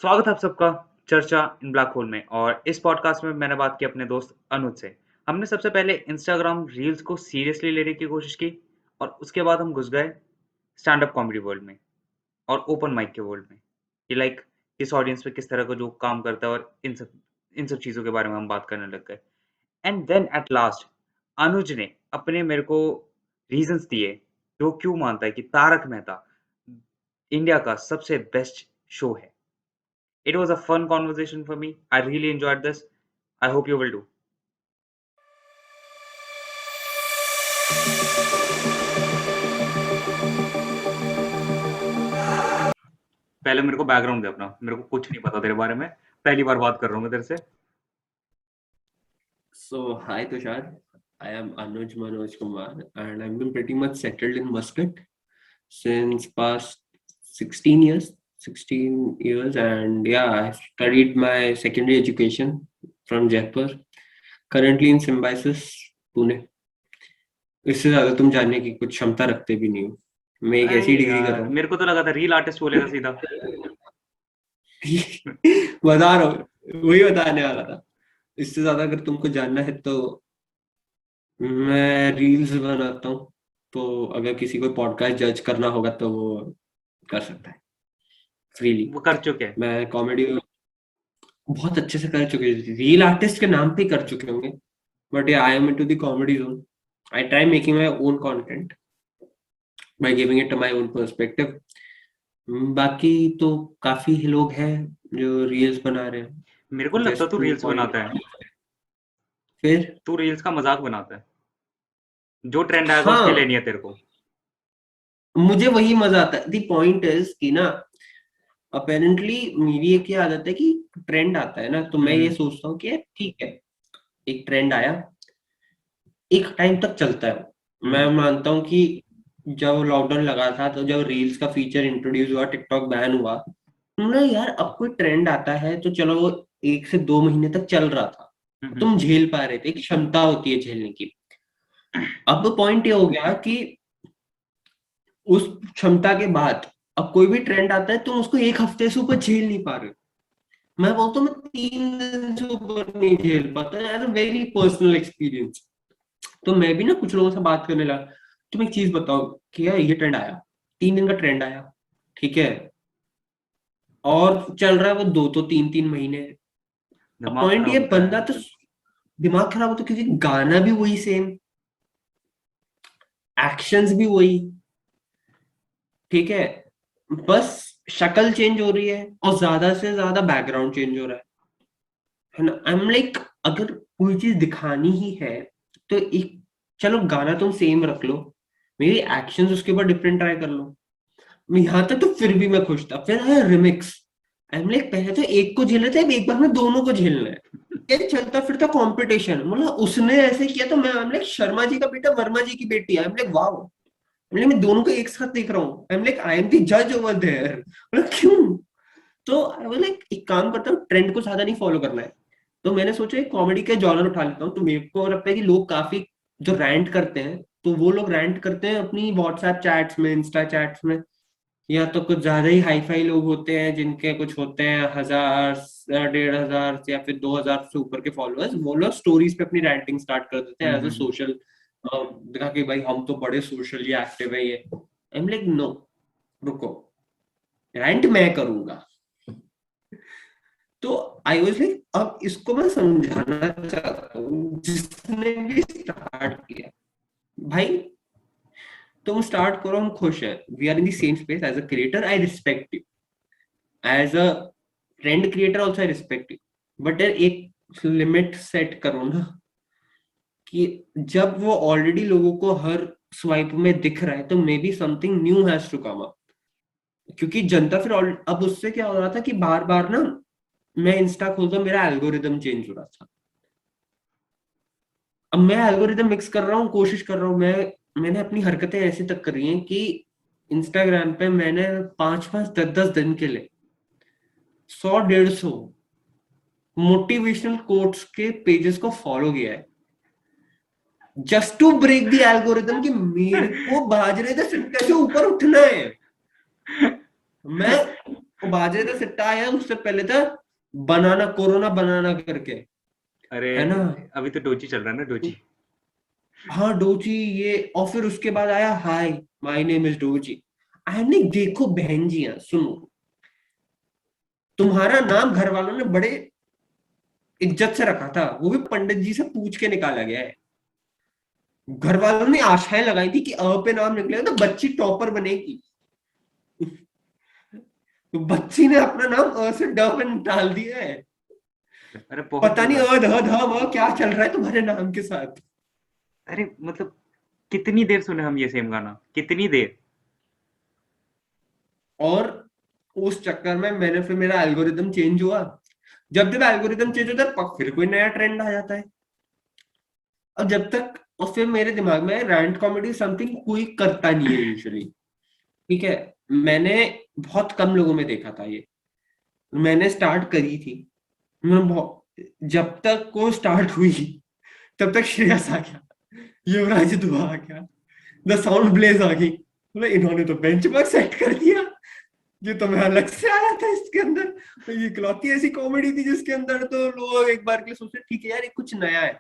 स्वागत है आप सबका चर्चा इन ब्लैक होल में। और इस पॉडकास्ट में मैंने बात की अपने दोस्त अनुज से। हमने सबसे पहले इंस्टाग्राम रील्स को सीरियसली लेने की कोशिश की और उसके बाद हम घुस गए स्टैंड अप कॉमेडी वर्ल्ड में और ओपन माइक के वर्ल्ड में कि लाइक इस ऑडियंस पे किस तरह का जो काम करता है और इन सब चीज़ों के बारे में हम बात करने लग गए। एंड देन एट लास्ट अनुज ने अपने मेरे को रीजंस दिए जो क्यों मानता है कि तारक मेहता इंडिया का सबसे बेस्ट शो है। It was a fun conversation for me. I really enjoyed this. I hope you will do. पहले मेरे को बैकग्राउंड दे अपना। मेरे को कुछ नहीं पता तेरे बारे में। पहली बार बात कर रहा हूँ मैं तेरे से। So, hi Tushar. I am Anuj Manoj Kumar and I've been pretty much settled in Muscat since past 16 years. 16 years, and yeah, I studied my secondary education from Jaipur. Currently in Symbiosis, Pune. इससे ज्यादा तुम जानने की कुछ क्षमता रखते भी नहीं हो। मैं एक ऐसी अरे डिग्री कर रहा यार, हूँ। मेरे को तो लगा था रील आर्टिस्ट बोलेगा सीधा। बता रहा हूँ, वही बताने वाला था। इससे ज्यादा अगर तुमको जानना है तो मैं रील्स बनाता हूँ, तो अगर किसी को पॉडकास्ट जज करना होगा तो वो कर सकता है फ्रीली। वो कर चुके हैं। मैं कॉमेडी बहुत अच्छे से कर चुके हैं, रील आर्टिस्ट के नाम पे कर चुके होंगे, बट या I am into the comedy zone. I try making my own content by giving it my own perspective. बाकी तो काफी लोग हैं जो रील्स बना रहे हैं। मेरे को लगता जस्ट तू टू रील्स पॉइंट, बनाता है। फिर तू रील्स का मजाक बनाता है। जो ट्रेंड आएगा उसके लिए हाँ, नहीं है तेरे को। मुझे वही मजा आता है। द पॉइंट इज कि ना, अपेरेंटली मेरी एक ये आदत है कि ट्रेंड आता है ना, तो मैं ये सोचता हूँ कि यार ठीक है, एक ट्रेंड आया, एक टाइम तक चलता है। मैं मानता हूँ कि जब लॉकडाउन लगा था तो जब रील्स का फीचर इंट्रोड्यूस हुआ, टिकटॉक बैन हुआ, ना यार अब कोई ट्रेंड आता है तो चलो वो 1 से 2 महीने तक चल रहा था, तुम झेल पा रहे थे, एक क्षमता होती है झेलने की। अब पॉइंट ये हो गया कि उस क्षमता के बाद अब कोई भी ट्रेंड आता है तुम उसको 1 हफ्ते से ऊपर झेल नहीं पा रहे हो। मैं बोलता हूँ मैं 3 दिन से ऊपर नहीं झेल पाता, as a very personal experience. तो मैं भी ना कुछ लोगों से बात करने लगा, तुम एक चीज बताओ कि यार ये ट्रेंड आया, 3 दिन का ट्रेंड आया, ठीक है, और चल रहा है वो 2 तो 3 3 महीने। अब दिमाग पॉइंट खराब ये, होता है। बंदा तो दिमाग खराब होता है क्योंकि गाना भी वही सेम, एक्शंस भी वही, ठीक है, बस शक्ल चेंज हो रही है और ज्यादा से ज्यादा बैकग्राउंड चेंज हो रहा है ना। आई एम लाइक, अगर कोई चीज दिखानी ही है तो एक, चलो गाना तुम सेम रख लो, मेरी एक्शंस उसके ऊपर डिफरेंट ट्राई कर लो। यहाँ तक तो फिर भी मैं खुश था। फिर है रिमिक्स। आई एम लाइक, पहले तो एक को झेल रहे थे, अब एक बार में दोनों को झेलना है। ये चलता फिरता कंपटीशन, मतलब उसने ऐसे किया तो मैं, I am like Sharma ji का बेटा वर्मा जी की बेटी, आई एम लाइक वाओ, मतलब मैं दोनों को एक साथ देख रहा हूँ। I am like I am the जज ओवर देयर, मतलब क्यों। तो आई वाज लाइक एक काम करता हूँ, ट्रेंड को ज्यादा नहीं फॉलो करना है, तो मैंने सोचा एक कॉमेडी का जॉनर उठा लेता हूँ। तो मेरे को लगता है कि लोग काफी जो रैंट करते हैं, तो वो लोग रैंट करते हैं अपनी व्हाट्सएप चैट्स में, इंस्टा चैट्स में, या तो कुछ ज्यादा ही हाई फाई लोग होते हैं जिनके कुछ होते हैं 1000 1500 या फिर 2000 से ऊपर के फॉलोअर्स, वो लोग स्टोरीज पे अपनी रैंटिंग स्टार्ट कर देते हैं एज अ सोशल, दिखा कि भाई हम तो बड़े सोशली एक्टिव है ये। आई एम लाइक नो, रुको, रैंट मैं करूंगा। तो आई वाज लाइक अब इसको मैं समझाना चाहता हूँ जिसने भी स्टार्ट किया, भाई तुम स्टार्ट करो, हम खुश है, we are in the same space. As a creator I respect you, as a trend creator also I respect you, but एक लिमिट सेट करो ना, कि जब वो ऑलरेडी लोगों को हर स्वाइप में दिख रहा है तो maybe something new has to come up. क्योंकि जनता फिर अब उससे क्या हो रहा था कि बार बार ना मैं इंस्टा खोलता हूँ, मेरा एल्गोरिदम चेंज हो रहा था। अब मैं एल्गोरिदम मिक्स कर रहा हूँ, कोशिश कर रहा हूँ, मैंने अपनी हरकतें ऐसी तक करी हैं कि इंस्टाग्राम पे मैंने 5 5 10 10 दिन के लिए 100 150 मोटिवेशनल कोट्स के पेजेस को फॉलो किया है, just to break the algorithm, कि मेरे को बाज रहे थे सिर से ऊपर उठना है। मैं वो बाजरे का सिट्टा आया, उससे पहले था बनाना, कोरोना बनाना करके, अरे है ना। अभी तो डोजी चल रहा है ना, डोजी। हाँ डोजी, ये, और फिर उसके बाद आया हाय माय नेम इज डोजी। आई ने देखो बहन जी, सुनो, तुम्हारा नाम घर वालों ने बड़े इज्जत से रखा था, वो भी पंडित जी से पूछ के निकाला गया है। घर वालों ने आशाएं लगाई थी कि अ पे नाम निकलेगा तो बच्ची टॉपर बनेगी। तो बच्ची ने अपना नाम अ से ड में डाल दिया है। अरे बहुत पता नहीं बुरा। अ ध ध म क्या चल रहा है तुम्हारे नाम के साथ। अरे मतलब कितनी देर सुने हम ये सेम गाना, कितनी देर। और उस चक्कर में मैंने, फिर मेरा एल्गोरिदम चेंज हुआ। जब एल्गोरिदम चेंज होता है फिर कोई नया ट्रेंड आ जाता है। और जब तक, और फिर मेरे दिमाग में रैंट कॉमेडी समथिंग कोई करता नहीं है यूजुअली। ठीक है, मैंने बहुत कम लोगों में देखा था ये, मैंने स्टार्ट करी थी। मैं बहुत, जब तक वो स्टार्ट हुई तब तक श्रेयस आ गया, युवराज दुआ आ गया, द साउंड ब्लेज आ गई। बोले इन्होंने तो बेंचमार्क सेट कर दिया, ये तो मैं अलग से आया था इसके अंदर। तो ये इकलौती ऐसी कॉमेडी थी जिसके अंदर तो लोग एक बार के लिए सोचते ठीक है यार ये कुछ नया है।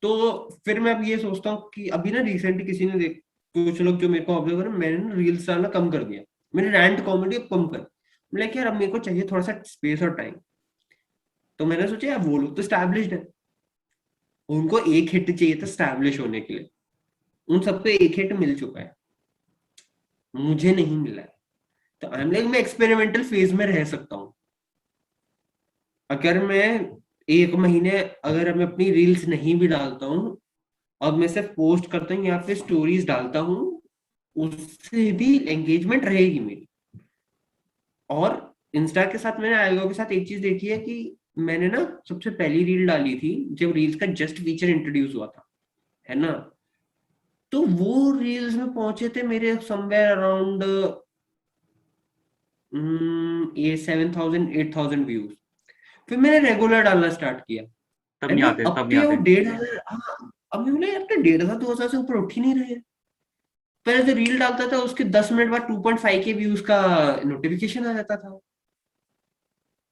तो फिर मैं अब ये सोचता हूँ कि अभी ना रिसेंटली किसी ने देख, कुछ लोग जो मेरे को ऑब्जर्व करें, मैंने ना रील्स डालना कम कर दिया, मैंने रैंट कॉमेडी कम कर, लाइक यार अब मेरे को चाहिए थोड़ा सा स्पेस और टाइम। तो मैंने सोचा यार वो लोग तो स्टैब्लिश्ड है, उनको एक हिट चाहिए था स्टैब्लिश होने के लिए, उन सबको एक हिट मिल चुका है, मुझे नहीं मिला है। तो आई एम लाइक मैं एक्सपेरिमेंटल फेज में रह सकता हूँ। अगर मैं एक महीने, अगर मैं अपनी रील्स नहीं भी डालता हूँ, अब मैं सिर्फ पोस्ट करता हूँ या फिर स्टोरीज डालता हूँ, उससे भी एंगेजमेंट रहेगी मेरी। और इंस्टा के साथ मैंने एल्गो के साथ एक चीज देखी है कि मैंने ना सबसे पहली रील डाली थी जब रील्स का जस्ट फीचर इंट्रोड्यूस हुआ था, है ना। तो वो रील्स में पहुंचे थे मेरे समवेयर अराउंड ये 7,000 8,000 व्यूज। फिर मैंने रेगुलर डालना स्टार्ट किया, तब है नहीं ना। आते, अब तब नहीं क्या वो आते। 1,500, हाँ, अब मैं बोला यार तो 1,500 2,000 से ऊपर उठ ही नहीं रहे हैं। पहले जो रील डालता था उसके 10 मिनट बाद 2.5 के व्यूज का नोटिफिकेशन आ जाता था।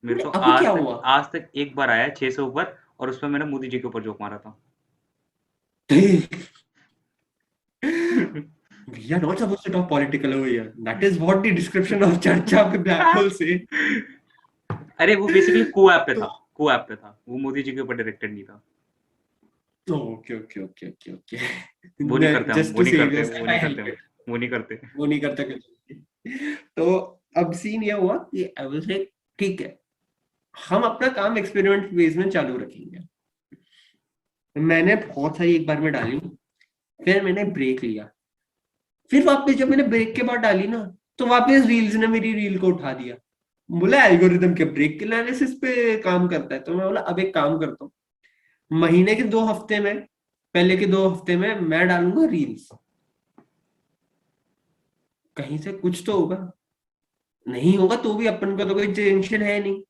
मेरे बोले तो अभी क्या हुआ। आज तक एक बार आया 6 से ऊपर, और उसमें मैंने मोदी जी के ऊपर जोक मारा था। We are not supposed to talk political over here. That is what the description of चर्चा पे ब्लैक होल से। अरे वो बेसिकली को ऐप पे तो था, को ऐप पे था, वो मोदी जी के ऊपर डायरेक्टेड नहीं था। ओके ओके ओके ओके वो नहीं करते ओके, हम, जस्ट वो टू नहीं सेव करते, योर वो सेल्फ नहीं आई करते हेल्प हम, इट। वो नहीं करते। वो नहीं करता कुछ। तो अब सीन ये हुआ कि आई वाज लाइक ठीक है, हम अपना काम एक्सपेरिमेंट फेज में चालू रखेंगे। मैंने बहुत सारी एक बार में डाली, फिर मैंने ब्रेक लिया, फिर वापस जब मैंने ब्रेक के बाद डाली ना, तो वापस रील्स ने मेरी रील को उठा दिया। बोला एल्गोरिदम के ब्रेक के एनालिसिस पे काम करता है। तो मैं बोला अब एक काम करता हूँ, महीने के 2 हफ्ते में, पहले के 2 हफ्ते में मैं डालूंगा रील्स, कहीं से कुछ तो होगा। नहीं होगा तो भी अपन को तो कोई टेंशन है नहीं,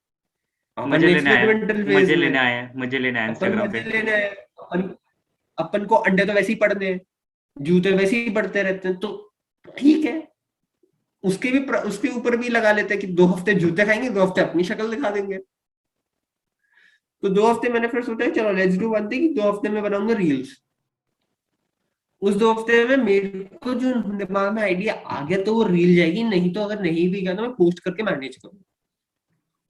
अपन मजे लेने आए एक्सपेरिमेंटल हैं, फेज मजे में लेने हैं। आए हैं, मजे लेने आए अपन इंस्टाग्राम मजे पे। लेने हैं, अपन अपन को अंडे तो वैसे ही पड़ने हैं, जूते वैसे ही पड़ते रहते हैं, तो ठीक है। उसके ऊपर भी लगा लेते हैं कि 2 हफ्ते जूते खाएंगे, 2 हफ्ते अपनी शक्ल दिखा देंगे। तो 2 हफ्ते मैंने फिर सोचा चलो लेट्स डू वन थिंग, 2 हफ्ते में बनाऊंगा रील्स। उस 2 हफ्ते में मेरे को जो दिमाग में आइडिया आ गया तो वो रील जाएगी, नहीं तो अगर नहीं भी गया तो मैं पोस्ट करके मैनेज करूँ।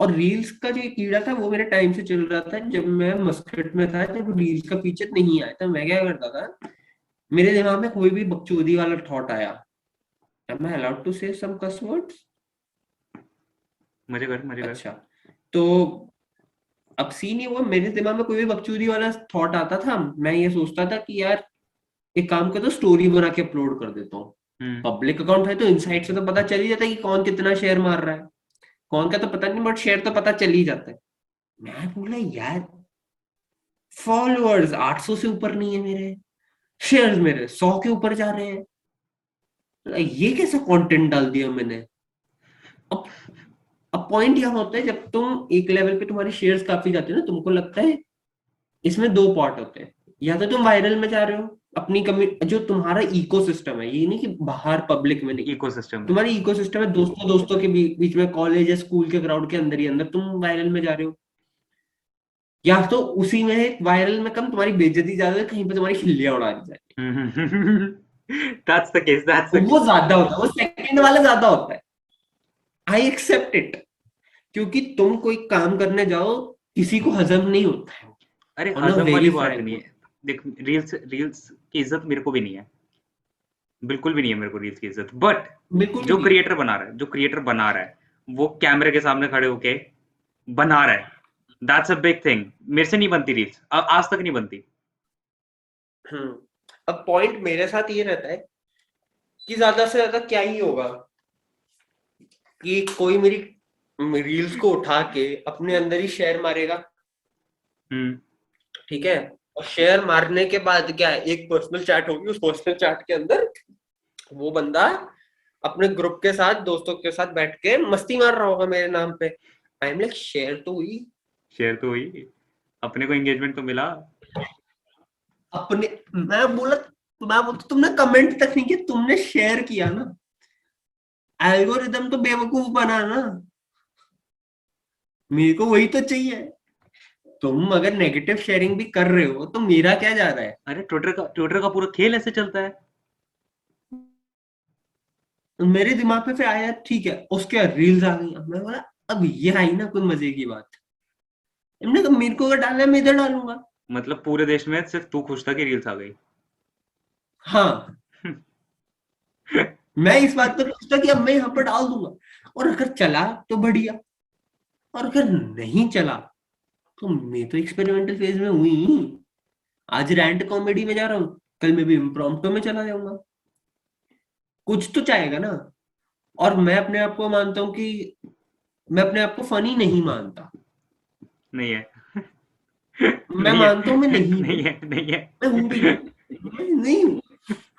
और रील्स का जो ये कीड़ा था वो मेरे टाइम से चल रहा था, जब मैं मस्कट में था, जब रील्स का फीचर नहीं आया था, मैं क्या करता था, मेरे दिमाग में कोई भी बकचोदी वाला थॉट आया, एम आई अलाउड टू से सम कस वर्ड्स। मजे कर, मजे कर। अच्छा, तो अब सीन ये हुआ, मेरे दिमाग में कोई भी बकचोदी वाला थॉट आता था, मैं ये सोचता था कि यार एक काम करता हूँ, स्टोरी बना के अपलोड कर देता हूँ। हम्म। पब्लिक अकाउंट है तो इनसाइट से तो पता चल ही जाता है कि कौन कितना शेयर मार रहा है, कौन का तो पता नहीं, बट शेयर तो पता चल ही जाता है। मैं बोला यार फॉलोअर्स 800 से ऊपर नहीं है मेरे, शेयर्स मेरे 100 के ऊपर जा रहे हैं, ये कैसा कंटेंट डाल दिया मैंने। अब अब पॉइंट यह होता है, जब तुम एक लेवल पे तुम्हारी शेयर्स काफी जाते हैं ना, तुमको लगता है इसमें दो पार्ट होते हैं, या तो तुम वायरल में जा रहे हो अपनी जो तुम्हारा इकोसिस्टम है, ये नहीं कि बाहर पब्लिक में नहीं, इकोसिस्टम है। तुम्हारी इकोसिस्टम है, दोस्तों दोस्तों के बीच में, कॉलेज या स्कूल के क्राउड के अंदर ही अंदर तुम वायरल में जा रहे हो, या तो उसी में वायरल में कम तुम्हारी बेइज्जती ज्यादा है, कहीं पे तुम्हारी खिल्लियां उड़ा दी जाए। That's the case, that's the वो केस। ज्यादा होता है, वो सेकंड वाला ज्यादा होता है। आई एक्सेप्ट इट, क्योंकि तुम कोई काम करने जाओ, किसी को हजम नहीं होता है, अरे ऑन अ हजम वाली वेरी बात फ्रैंक। नहीं है। देख, रील्स रील्स की इज्जत मेरे को भी नहीं है, बिल्कुल भी नहीं है मेरे को रील्स की इज्जत। बट बिल्कुल भी जो नहीं। क्रिएटर बना रहा है, जो क्रिएटर बना रहा है, वो कैमरे के सामने खड़े होके बना रहा है, दैट्स अ बिग थिंग। मेरे से नहीं बनती रील्स, आज तक नहीं बनती। हम्म। अब पॉइंट मेरे साथ ये रहता है कि ज्यादा से ज्यादा क्या ही होगा कि कोई मेरी रील्स को उठा के अपने अंदर ही शेयर मारेगा, हम्म। ठीक है, और शेयर मारने के बाद क्या है, एक पर्सनल चैट होगी, उस पर्सनल चैट के अंदर वो बंदा अपने ग्रुप के साथ, दोस्तों के साथ बैठ के मस्ती मार रहा होगा मेरे नाम पे। आई एम लाइक, शेयर तो हुई, शेयर तो हुई, अपने को एंगेजमेंट तो मिला। अपने, मैं बोलता तुमने कमेंट तक नहीं किया, तुमने शेयर किया ना। एल्गोरिदम तो बेवकूफ बना ना, मेरे को वही तो चाहिए। तुम अगर नेगेटिव शेयरिंग भी कर रहे हो तो मेरा क्या जा रहा है। अरे ट्विटर का पूरा खेल ऐसे चलता है। मेरे दिमाग पे फिर आया, ठीक है, उसके बाद रील्स आ गई, मैं बोला अब ये आई ना कोई मजे की बात, हमने कहा मेरे को अगर डालना है मैं इधर डालूंगा। मतलब पूरे देश में सिर्फ तू खुश था कि रील्स आ गई। हाँ, मैं इस बात पे खुश था कि अब मैं यहाँ पर डाल दूंगा, और अगर चला तो बढ़िया, और अगर नहीं चला तो मैं तो एक्सपेरिमेंटल फेज में हुई। आज रैंट कॉमेडी में जा रहा हूँ, कल मैं भी इम्प्रॉम्प्टू में चला जाऊंगा, कुछ तो चाहेगा ना। और मैं अपने आप को मानता हूँ कि मैं अपने आप को फनी नहीं मानता, नहीं है। मैं नहीं मानता हूँ मैं है। नहीं हूँ, नहीं है, नहीं है। मैं हूँ भी नहीं, मैं नहीं हूँ,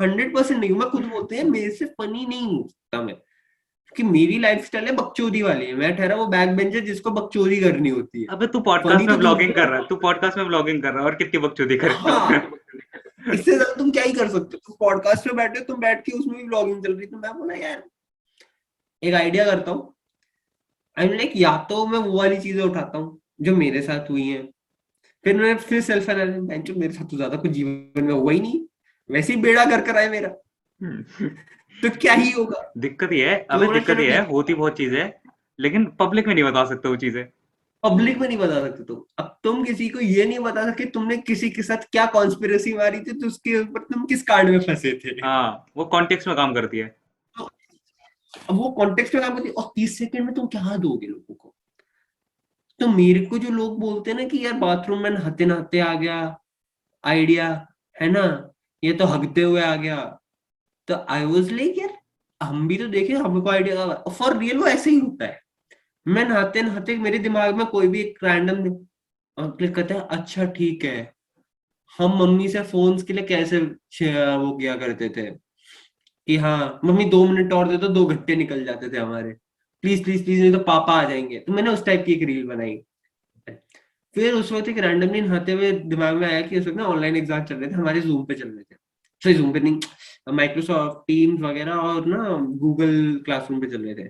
100% नहीं हूँ। मैं खुद बोलते हैं मेरे से फनी नहीं हूँ सकता मैं, कि मेरी लाइफस्टाइल है बकचोदी वाली है, मैं ठहरा वो बैक बेंचर जिसको बकचोदी करनी होती है। अबे तू फनी पॉडकास्ट में तो दूर व्लॉगिंग की कर रहा है, बात तू पॉडकास्ट में व्लॉगिंग कर रहा है और कितनी बकचोदी है। करेगा। हाँ, इससे ज्यादा तुम क्या ही कर सकते हो, तुम पॉडकास्ट में बैठे हो, तुम बैठ के उसमें भी व्लॉगिंग चल रही है। तो मैं बोला यार एक आइडिया करता हूँ, आई लाइक, या तो मैं वो वाली चीजें उठाता हूँ जो मेरे साथ हुई हैं, फिर सेल्फ एनालिसिस, मेरे साथ तो ज्यादा कुछ जीवन में हुआ ही नहीं, वैसे ही बेड़ा कर कर आए मेरा, तो क्या ही होगा। दिक्कत ये है, तो अबे बोला दिक्कत चलो ये है, ठीक होती है, बहुत चीजें है, लेकिन पब्लिक में नहीं बता सकते वो चीजें। पब्लिक में नहीं बता सकते तुम। अब तुम किसी को ये नहीं बता सकते तुमने किसी के साथ क्या कॉन्स्पिरेसी मारी थी, तो उसके ऊपर तुम किस कांड में फंसे थे। हाँ, वो कॉन्टेक्स्ट में काम करती है। तो अब वो कॉन्टेक्स्ट में काम करती है, और 30 सेकंड में तुम क्या दोगे लोगों को। तो मेरे को जो लोग बोलते हैं ना कि यार बाथरूम में नहाते नहाते आ गया आइडिया, है ना, ये तो हगते हुए आ गया, तो आई वाज लाइक यार हम भी तो देखें, हमको आइडिया फॉर रियल वो ऐसे ही होता है। मैं नहाते नहाते मेरे दिमाग में कोई भी एक रैंडम क्लिक करता है, अच्छा ठीक है, हम मम्मी से फोन्स के लिए कैसे वो किया करते थे, कि हाँ मम्मी 2 मिनट और दे तो 2 घंटे निकल जाते थे हमारे, प्लीज प्लीज प्लीज नहीं तो पापा आ जाएंगे। तो मैंने उस टाइप की एक रील बनाई। फिर उस वक्त एक रैंडमली नहाते हुए दिमाग में आया कि उस वक्त ना ऑनलाइन एग्जाम चल रहे थे, हमारे जूम पे चल रहे थे, सॉरी जूम पे नहीं, माइक्रोसॉफ्ट टीम्स वगैरह और ना गूगल क्लासरूम पे चल रहे थे।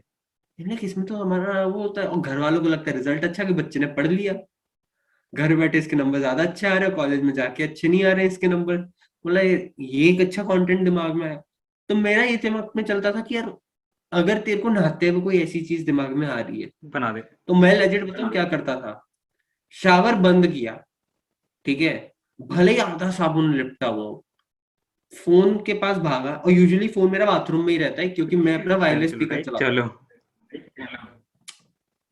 मैंने इसमें तो हमारा वो होता है, और घर वालों को लगता है रिजल्ट अच्छा कि बच्चे ने पढ़ लिया, घर बैठे इसके नंबर ज्यादा अच्छे आ रहे हैं, कॉलेज में जाके अच्छे नहीं आ रहे हैं इसके नंबर। बोला ये एक अच्छा कंटेंट दिमाग में आया। तो मेरा ये दिमाग में चलता था कि यार अगर तेरे को नहाते हुए कोई ऐसी चीज दिमाग में आ रही है, बना दे। तो मैं लेजिट बताऊं क्या करता था, शावर बंद किया, ठीक है, भले ही आधा साबुन लिपटा हुआ हो, फोन के पास भागा, और यूजुअली फोन मेरा बाथरूम में ही रहता है क्योंकि मैं अपना वायरलेस चल स्पीकर भाई, चलाता चलो। हूँ।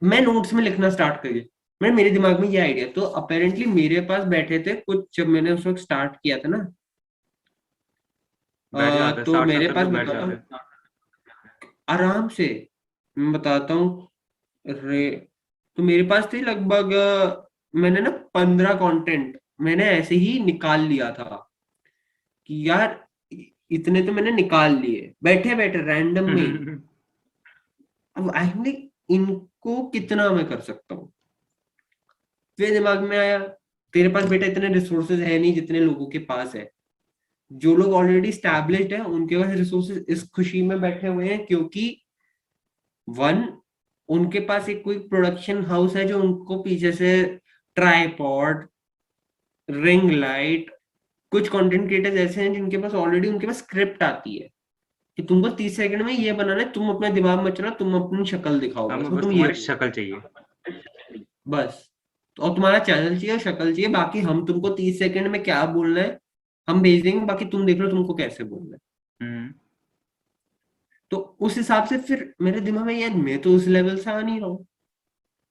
मैं नोट्स में लिखना स्टार्ट कर दिया। मैं मेरे दिमाग में ये आइडिया, तो अपेरेंटली मेरे पास बैठे थे कुछ, जब मैंने उस वक्त स्टार्ट किया था ना, बैठ जाते हैं, तो साठ मेरे सत्तर पास लोग बैठ बताता जाते हूँ हैं। आराम से, मैं बताता हूँ, रे, तो मेरे पास थे लगभग मैंने ना 15 कंटेंट मैंने ऐसे ही निकाल लिया था, कि यार इतने तो मैंने निकाल लिए बैठे बैठे रैंडम में ही। अब आई इनको कितना मैं कर सकता हूँ। फिर दिमाग में आया तेरे पास बेटा इतने रिसोर्सेज है नहीं जितने लोगों के पास है, जो लोग ऑलरेडी स्टैब्लिश्ड है उनके पास रिसोर्सेज इस खुशी में बैठे हुए हैं क्योंकि वन, उनके पास एक कोई प्रोडक्शन हाउस है जो उनको पीछे से ट्राइपॉड, रिंग लाइट, कुछ कंटेंट क्रिएटर्स ऐसे हैं जिनके पास ऑलरेडी उनके पास स्क्रिप्ट आती है कि तुमको 30 सेकंड में ये बनाना है, तुम अपना दिमाग मत चलाओ, तुम अपनी शक्ल दिखाओ, बस हमें वो बस तुम ये तुम्हारी बोलो शक्ल चाहिए। बस। तो और तुम्हारा चैनल चाहिए और शक्ल चाहिए, बाकी हम तुमको 30 सेकंड में क्या बोलना है हम भेज देंगे, बाकी तुम देख लो तुमको कैसे बोलना है। हम्म। तो उस हिसाब से फिर मेरे दिमाग में यार मैं तो उस लेवल से आ नहीं रहा हूँ।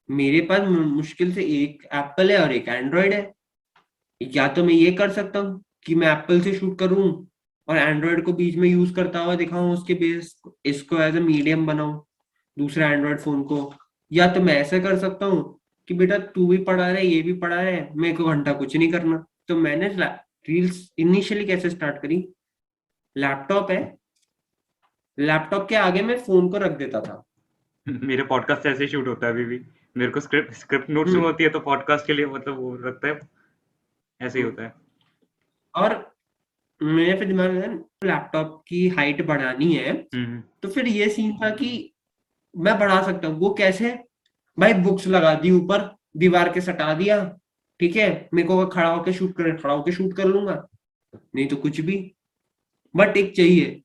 मेरे पास मुश्किल से एक एप्पल है और एक एंड्रॉयड है। या तो मैं ये कर सकता हूँ कि मैं एप्पल से शूट करूँ और एंड्रॉयड को बीच में यूज करता हुआ दिखाऊं, उसके बेस इसको एज ए मीडियम बनाऊं दूसरे एंड्रॉयड फोन को। या तो मैं ऐसा कर सकता हूँ कि बेटा तू भी पढ़ा रहा है ये भी पढ़ा रहा है, मेरे को घंटा कुछ नहीं करना। तो मैंने रील्स इनिशियली कैसे स्टार्ट करी, लैपटॉप है, लैपटॉप के आगे मैं फोन को रख देता था। मेरे पॉडकास्ट ऐसे शूट होता है अभी भी। मेरे को स्क्रिप्ट स्क्रिप्ट नोट्स में हम्म होती है, तो पॉडकास्ट के लिए मतलब वो रखता है, ऐसे ही हम्म। होता है। और मेरे फिर दिमाग में लैपटॉप की हाइट बढ़ानी है, हम्म। तो फिर ये सीन था कि मैं बढ़ा सकता हूँ। वो कैसे, भाई बुक्स लगा दी ऊपर, दीवार के सटा दिया, ठीक है, मेरे को खड़ा होकर शूट कर, खड़ा होकर शूट कर लूंगा, नहीं तो कुछ भी, बट एक चाहिए।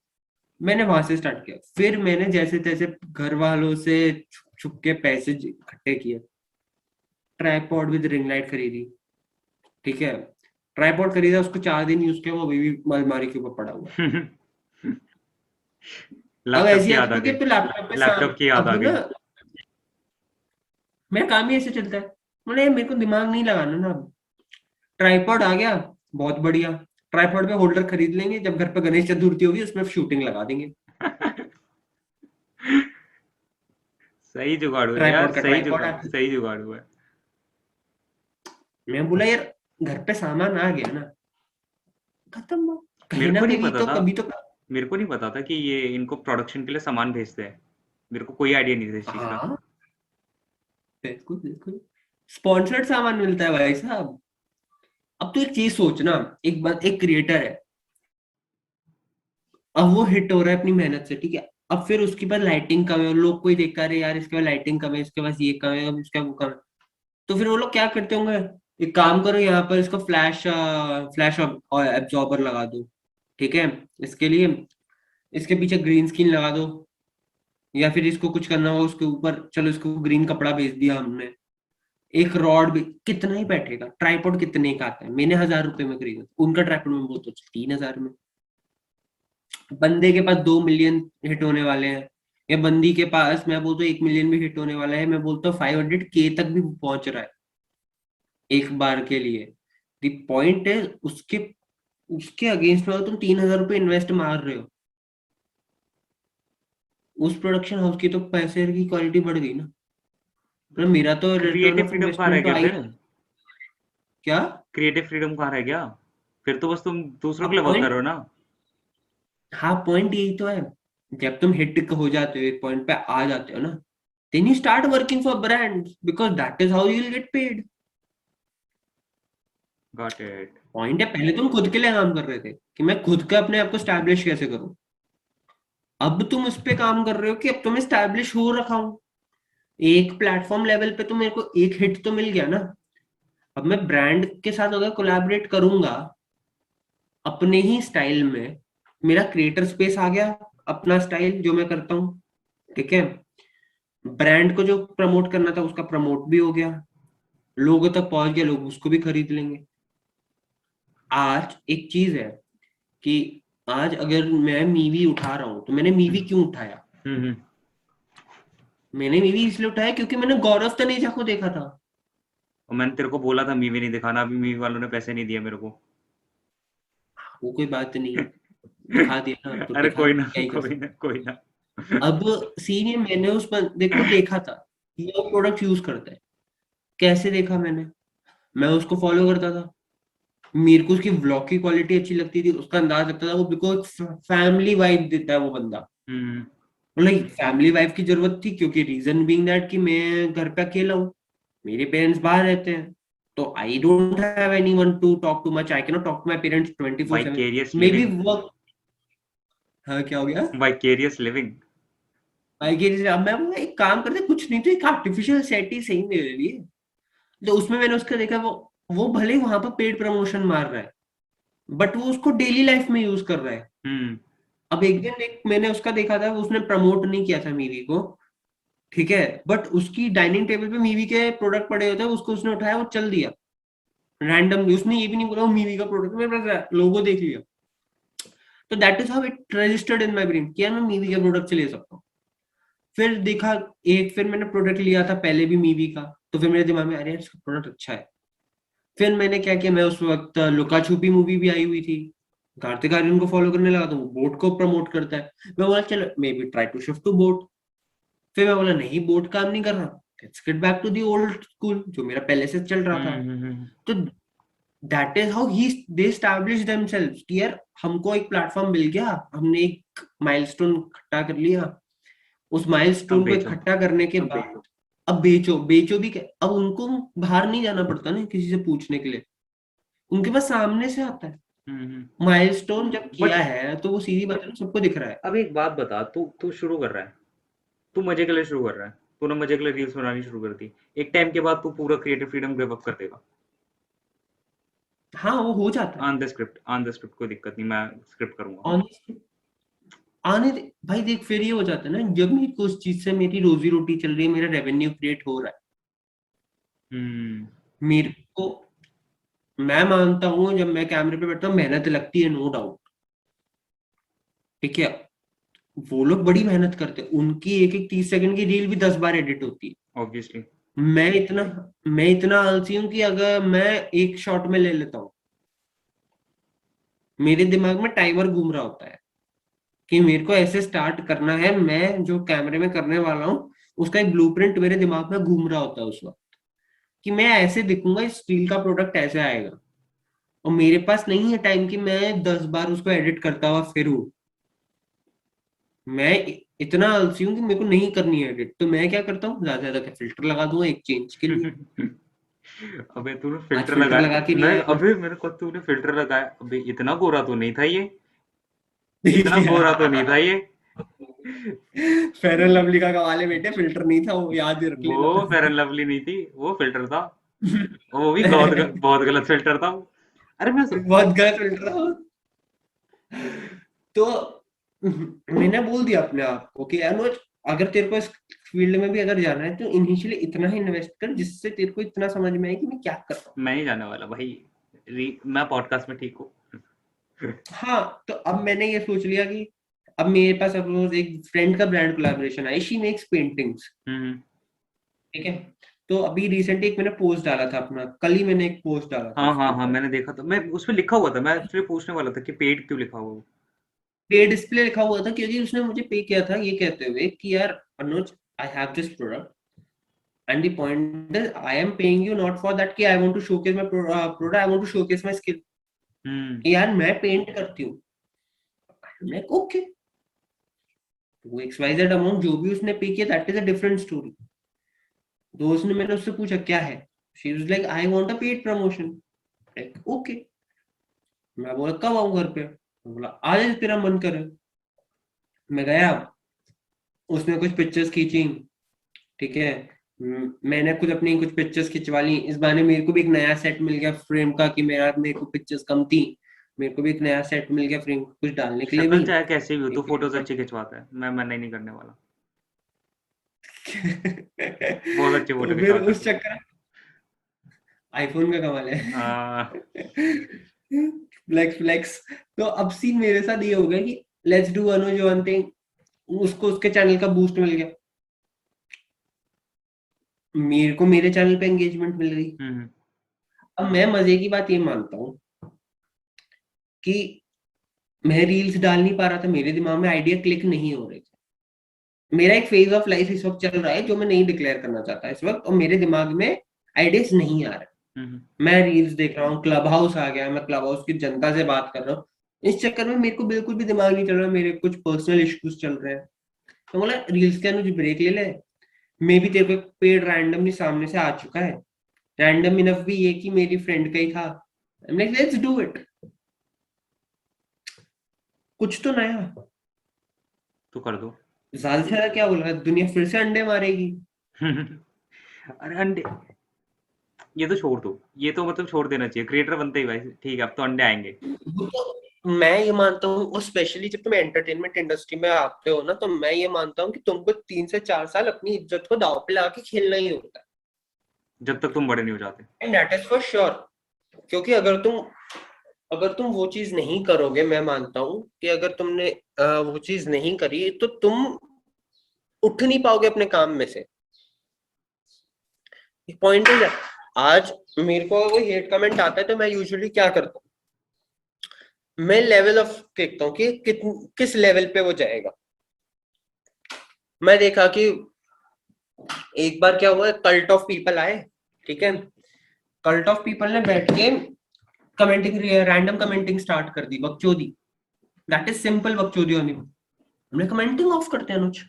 मैंने वहां से स्टार्ट किया, फिर मैंने जैसे तैसे घर वालों से छुप छुप के पैसे इकट्ठे किए, ट्राइपॉड विद रिंग लाइट खरीदी, ठीक है, ट्राइपॉड खरीदा, उसको 4 दिन यूज किया, वो अभी भी अलमारी के ऊपर पड़ा हुआ है। अब लैपटॉप ऐसी की याद आदत आ हो गई, गई। तो लैपटॉप पे लैपटॉप की याद अब आ ना गई। मेरा काम ही ऐसे चलता है। बोले मेरे को दिमाग नहीं लगाना ना अब, ट्राइपॉड आ गया, बहुत बढ़िया, ट्राइपॉड पे होल्डर खरीद लेंगे, जब घर पे गणेश चतुर्थी होगी उसमें शूटिंग लगा देंगे। सही जुगाड़ हुआ है यार, ट्राइपॉड का सही ट्राइपॉड जुगाड़, आ, सही जुगाड़ हुआ है। मैं बोला यार घर पे सामान आ गया ना, खत्म, कहीं मेरे ना को नहीं कहीं पता तो था। कभी तो। मेरे को नहीं पता था कि ये इनको प्रोडक्शन के लिए सामान भेजते हैं। मेरे को कोई आइडिया नहीं था इस चीज का। हाँ बिल्कुल बिल्कुल, स्पॉन्सर्ड सामान मिलता है भाई साहब। अब तो एक चीज सोचना, एक बात, एक क्रिएटर है, अब वो हिट हो रहा है अपनी मेहनत से, ठीक है, अब फिर उसके पास लाइटिंग कम है, लोग कोई देखा रहे यार इसके पास लाइटिंग कम है, इसके पास ये कम है, अब इसका वो कम है, तो फिर वो लोग क्या करते होंगे, एक काम करो यहाँ पर इसको फ्लैश फ्लैश एब्जॉर्बर लगा दो, ठीक है, इसके लिए इसके पीछे ग्रीन स्क्रीन लगा दो, या फिर इसको कुछ करना हो उसके ऊपर, चलो इसको ग्रीन कपड़ा भेज दिया हमने, एक रॉड भी कितना ही बैठेगा, ट्राइपॉड कितने का आता है, मैंने 1000 रुपए में खरीदा, उनका ट्राइपॉड में बहुत अच्छा 3000 में। बंदे के पास 2 मिलियन हिट होने वाले हैं, या बंदी के पास मैं बोलता हूँ 1 मिलियन भी हिट होने वाला है, मैं बोलता हूँ 500K तक भी पहुंच रहा है एक बार के लिए। द पॉइंट है उसके उसके अगेंस्ट में अगर तुम 3000 रुपये इन्वेस्ट मार रहे हो, उस प्रोडक्शन हाउस की तो पैसे की क्वालिटी बढ़ गई ना, मतलब मेरा तो रिटर्न क्रिएटिव ऑफ फ्रीडम कहाँ रह इन्वेस्टमेंट तो गया आई। फिर? क्या, क्रिएटिव फ्रीडम कहाँ रह गया? फिर तो बस तुम दूसरों के अब लिए वर्क कर पॉइंट, रहे हो ना। हाँ पॉइंट यही तो है, जब तुम हिट हो जाते हो एक पॉइंट पे आ जाते हो ना, then you start working for brand because that is how you will get paid. Got it. Point है, पहले तुम खुद के लिए काम कर रहे थे कि मैं खुद का अपने आप को स्टैब्लिश कैसे करूं, अब तुम उस पे काम कर रहे हो कि अब तुम स्टैब्लिश हो रखा हूं, एक प्लेटफॉर्म लेवल पे तो मेरे को एक हिट तो मिल गया ना, अब मैं ब्रांड के साथ अगर कोलैबोरेट करूंगा अपने ही स्टाइल में, मेरा क्रिएटर स्पेस आ गया, अपना स्टाइल जो मैं करता हूँ, ठीक है, ब्रांड को जो प्रमोट करना था उसका प्रमोट भी हो गया, लोगों तक पहुंच गया, लोग उसको भी खरीद लेंगे। आज एक चीज है कि आज अगर मैं मीवी उठा रहा हूं तो मैंने मीवी क्यों उठाया, हम्म। मैंने मीवी इसलिए उठाया क्योंकि मैंने गौरव तनेजा को देखा था। और मैंने तेरे को बोला था मीवी नहीं दिखाना, अभी मीवी वालों ने पैसे नहीं दिए मेरे को। वो कोई बात नहीं है, दिखा दिया ना, अब तो अरे दिखा कोई ना, दिया, क्या ही कर कोई सकते। ना, कोई ना। अब सीन ये, मैंने उस बंदे को देखा था कि वो प्रोडक्ट यूज करता है, कैसे देखा मैंने, मैं उसको फॉलो करता था, मेरे को उसकी व्लॉग की क्वालिटी अच्छी लगती थी, उसका अंदाज लगता था, वो बिल्कुल फैमिली वाइब देता है वो बंदा, हम्म। मतलब फैमिली वाइफ की जरूरत थी क्योंकि रीजन बीइंग दैट कि मैं घर पे अकेला हूँ, मेरे पेरेंट्स बाहर रहते हैं, तो I don't have anyone to talk to much, I can not talk to my parents 24/7, vicarious maybe living. Work. हाँ, क्या हो गया? Vicarious living. भाई कि अब मैं बोला एक काम करते, कुछ नहीं तो एक आर्टिफिशियल सेट ही सही मेरे लिए। तो उसमें मैंने उसका देखा, वो भले वहां पर पेड प्रमोशन मार रहा है, बट वो उसको डेली लाइफ में यूज कर रहा है। हम्म। अब एक दिन एक मैंने उसका देखा था, उसने प्रमोट नहीं किया था मीवी को, ठीक है, बट उसकी डाइनिंग टेबल पे मीवी के प्रोडक्ट पड़े होते हैं, उसको उसने उठाया, वो चल दिया रैंडमली, उसने ये भी नहीं बोला वो मीवी का प्रोडक्ट, मेरे पास लोगो देख लिया। तो that is how it registered in my brain कि यार मैं मीवी का प्रोडक्ट से ले सकता हूँ। फिर देखा, फिर मैंने प्रोडक्ट लिया था पहले भी मीवी का, तो फिर मेरे दिमाग में अरे यार इसका प्रोडक्ट अच्छा है। फिर मैंने क्या किया, मैं उस वक्त लुका छुपी मूवी भी आई हुई थी, कार्तिक आर्यन को फॉलो करने लगा, तो वो बोट को प्रमोट करता है। मैं बोला चलो maybe try to shift to bot. फिर मैं बोला नहीं, बोट काम नहीं कर रहा, let's get back to the old school जो मेरा पहले से चल रहा था। हम्म। तो that is how he they establish themselves कि यार हमको एक प्लेटफॉर्म मिल गया, हमने एक माइलस्टोन इकट्ठा कर लिया। उस अब माइलस्टोन को बेचो। इकट्ठा करने के बाद अब बेचो, बेचो भी क्या, अब उनको बाहर नहीं जाना पड़ता ना किसी से पूछने के लिए, उनके पास सामने से आता है। माइलस्टोन जब किया बट है तो वो सीधी बात है ना, सबको दिख रहा है। अब एक बात बता, तू तू शुरू कर रहा है, तू मजे के लिए शुरू कर रहा है, तूने मजे के लिए रील्स बनानी शुरू कर दी, एक टाइम के बाद तू पूरा क्रिएटिव फ्रीडम गिव अप कर देगा। हाँ, वो हो जाता है। ऑन द स्क्रिप्ट कोई दिक्कत नहीं, मैं स्क्रिप्ट करूंगा। ऑनेस्टली आने दे भाई, देख फिर ये हो जाता है ना, जब मेरे को उस चीज से मेरी रोजी रोटी चल रही है, मेरा रेवेन्यू क्रिएट हो रहा है, हम्म। मेरे को, मैं मानता हूँ जब मैं कैमरे पे बैठता हूँ मेहनत लगती है, नो डाउट, ठीक है, वो लोग बड़ी मेहनत करते हैं, उनकी एक एक 30 सेकंड की रील भी 10 बार एडिट होती है। ऑब्वियसली। मैं इतना मैं इतना आलसी हूं कि अगर मैं एक शॉट में ले लेता हूँ, मेरे दिमाग में टाइमर घूम रहा होता है कि मेरे को ऐसे स्टार्ट करना है, मैं जो कैमरे में करने वाला हूँ उसका एक ब्लूप्रिंट मेरे दिमाग में घूम रहा होता है उस वक्त, कि मैं ऐसे दिखूंगा, इस स्टील का प्रोडक्ट ऐसे आएगा। और मेरे पास नहीं है टाइम कि मैं 10 बार उसको एडिट करता हुआ फिरूं। मैं इतना आलसी हूँ कि मेरे को नहीं करनी है एडिट, तो मैं क्या करता हूँ, ज्यादा से ज्यादा फिल्टर लगा दूंगा एक चेंज के लिए। अबे तूने आज फिल्टर फिल्टर लगाया? लगा के नहीं मैं आया मैं। अबे मेरे को तूने फिल्टर लगाया, अबे इतना गोरा तो नहीं था ये, देख इतना गोरा तो नहीं था लिया। ये। फेयर एंड लवली का कमाल है बेटे, फिल्टर नहीं था वो, याद ही रख वो लेना। फेयर एंड लवली नहीं थी, वो फिल्टर था, वो भी बहुत बहुत गलत फिल्टर था। अरे मैं बहुत गलत फिल्टर था। तो मैंने बोल दिया अपने आप को कि अनुज, अगर तेरे को इस फील्ड में भी अगर जाना है तो इनिशियली इतना ही इन्वेस्ट कर जिससे तेरे को इतना समझ में आए कि मैं क्या कर रहा हूँ। मैं नहीं जाने वाला भाई, मैं पॉडकास्ट में ठीक हूँ। हाँ, तो अब मैंने ये सोच लिया कि अब मेरे पास सपोज एक फ्रेंड का ब्रांड कोलैबोरेशन है, शी मेक्स पेंटिंग्स, हम्म। ठीक है। तो अभी रिसेंटली एक मैंने पोस्ट डाला था अपना, कल ही मैंने एक पोस्ट डाला था हाँ उसके हाँ हाँ, ऊपर। मैंने देखा था, मैं उसमें लिखा हुआ था, मैं एक्चुअली पूछने वाला था कि पेड क्यों लिखा हुआ। पे डिस्प्ले लिखा हुआ था क्योंकि उसने मुझे पे किया था ये कहते हुए कि यार Anuj, I have this product, and the point is I am paying you not for that कि I want to showcase my product, I want to showcase my skill, हम्म। कि यार मैं पेंट करती हूँ। मैं ओके, वो XYZ अमाउंट जो भी उसने पे किया that is a different story. तो उसने, मैंने उससे पूछा क्या है, she was like I want a paid promotion, like okay. मैं बोला कब आऊं घर पे, मैं बोला आज तेरा मन करे। मैं गया, उसने कुछ पिक्चर्स खींची, ठीक है, मैंने खुद अपनी कुछ पिक्चर्स खिंचवा ली, इस बहाने मेरे को भी एक नया सेट मिल गया फ्रेम का, कि मेरे को पिक्चर्स कम थी, मेरे को भी एक नया सेट मिल गया फ्रेम कुछ डालने के लिए शक्ल भी। चाहे कैसी भी हो, तू फोटोज एक- अच्छी खिंचवाता है, मैं मना ही नहीं करने वाला। बहुत अच्छी फोटो तो फिर खिंचवाता है उस तू। चक्कर, आईफोन का कमाल है। हाँ। Flex flex. तो अब सीन मेरे साथ ये हो गया कि let's do Anuj one thing, उसको उसके चैनल का बूस्ट मिल गया, मेरे को मेरे चैनल पे एंगेजमेंट मिल गई। हम्म। अब मैं मजे की बात ये मानता हूँ कि मैं रील्स डाल नहीं पा रहा था, मेरे दिमाग में आइडिया क्लिक नहीं हो रहे थे। मेरा एक फेज ऑफ लाइफ इस वक्त चल रहा है जो मैं नहीं डिक्लेयर करना चाहता इस वक्त, और मेरे दिमाग में आइडियाज नहीं आ रहे। हम्म। मैं रील्स देख रहा हूँ, क्लब हाउस आ गया, मैं क्लब हाउस की जनता से बात कर रहा हूँ, इस चक्कर में मेरे को बिल्कुल भी दिमाग नहीं चल रहा, मेरे कुछ पर्सनल इश्यूज चल रहे हैं। तो बोला रील्स के अनुज ब्रेक ले ले, मे भी तेरे को पेड रैंडमली सामने से आ चुका है, रैंडम इनफ भी ये कि मेरी फ्रेंड का ही था, I am like let's do it, कुछ तो नया। तो कर दो। ज्यादा से ज्यादा क्या बोला, दुनिया फिर से अंडे मारेगी। अरे अंडे, ये तो छोड़ दो, ये तो मतलब छोड़ देना चाहिए, क्रिएटर बनते ही भाई ठीक है अब तो अंडे आएंगे। वो तो मैं ये मानता हूँ, और स्पेशली जब तुम एंटरटेनमेंट इंडस्ट्री में आते हो ना, तो मैं ये मानता हूँ कि तुमको 3 से 4 साल अपनी इज्जत को दांव पे लगा के खेलना ही होता है, जब तक तुम बड़े नहीं हो जाते। And that is for sure. क्योंकि अगर तुम वो चीज नहीं करोगे, मैं मानता हूँ कि अगर तुमने वो चीज नहीं करी तो तुम उठ नहीं पाओगे अपने काम में से। पॉइंट है, आज मेरे को कोई हेट कमेंट आता है तो मैं यूजुअली क्या करता हूँ, मैं लेवल ऑफ देखता हूँ कि किस लेवल पे वो जाएगा। मैं देखा कि एक बार क्या हुआ, कल्ट ऑफ पीपल आए, ठीक है, कल्ट ऑफ पीपल ने बैठ के कमेंटिंग, रैंडम कमेंटिंग स्टार्ट कर दी, बकचोदी, दैट इज सिंपल बकचोदी होनी। हमने कमेंटिंग ऑफ करते हैं अनुज,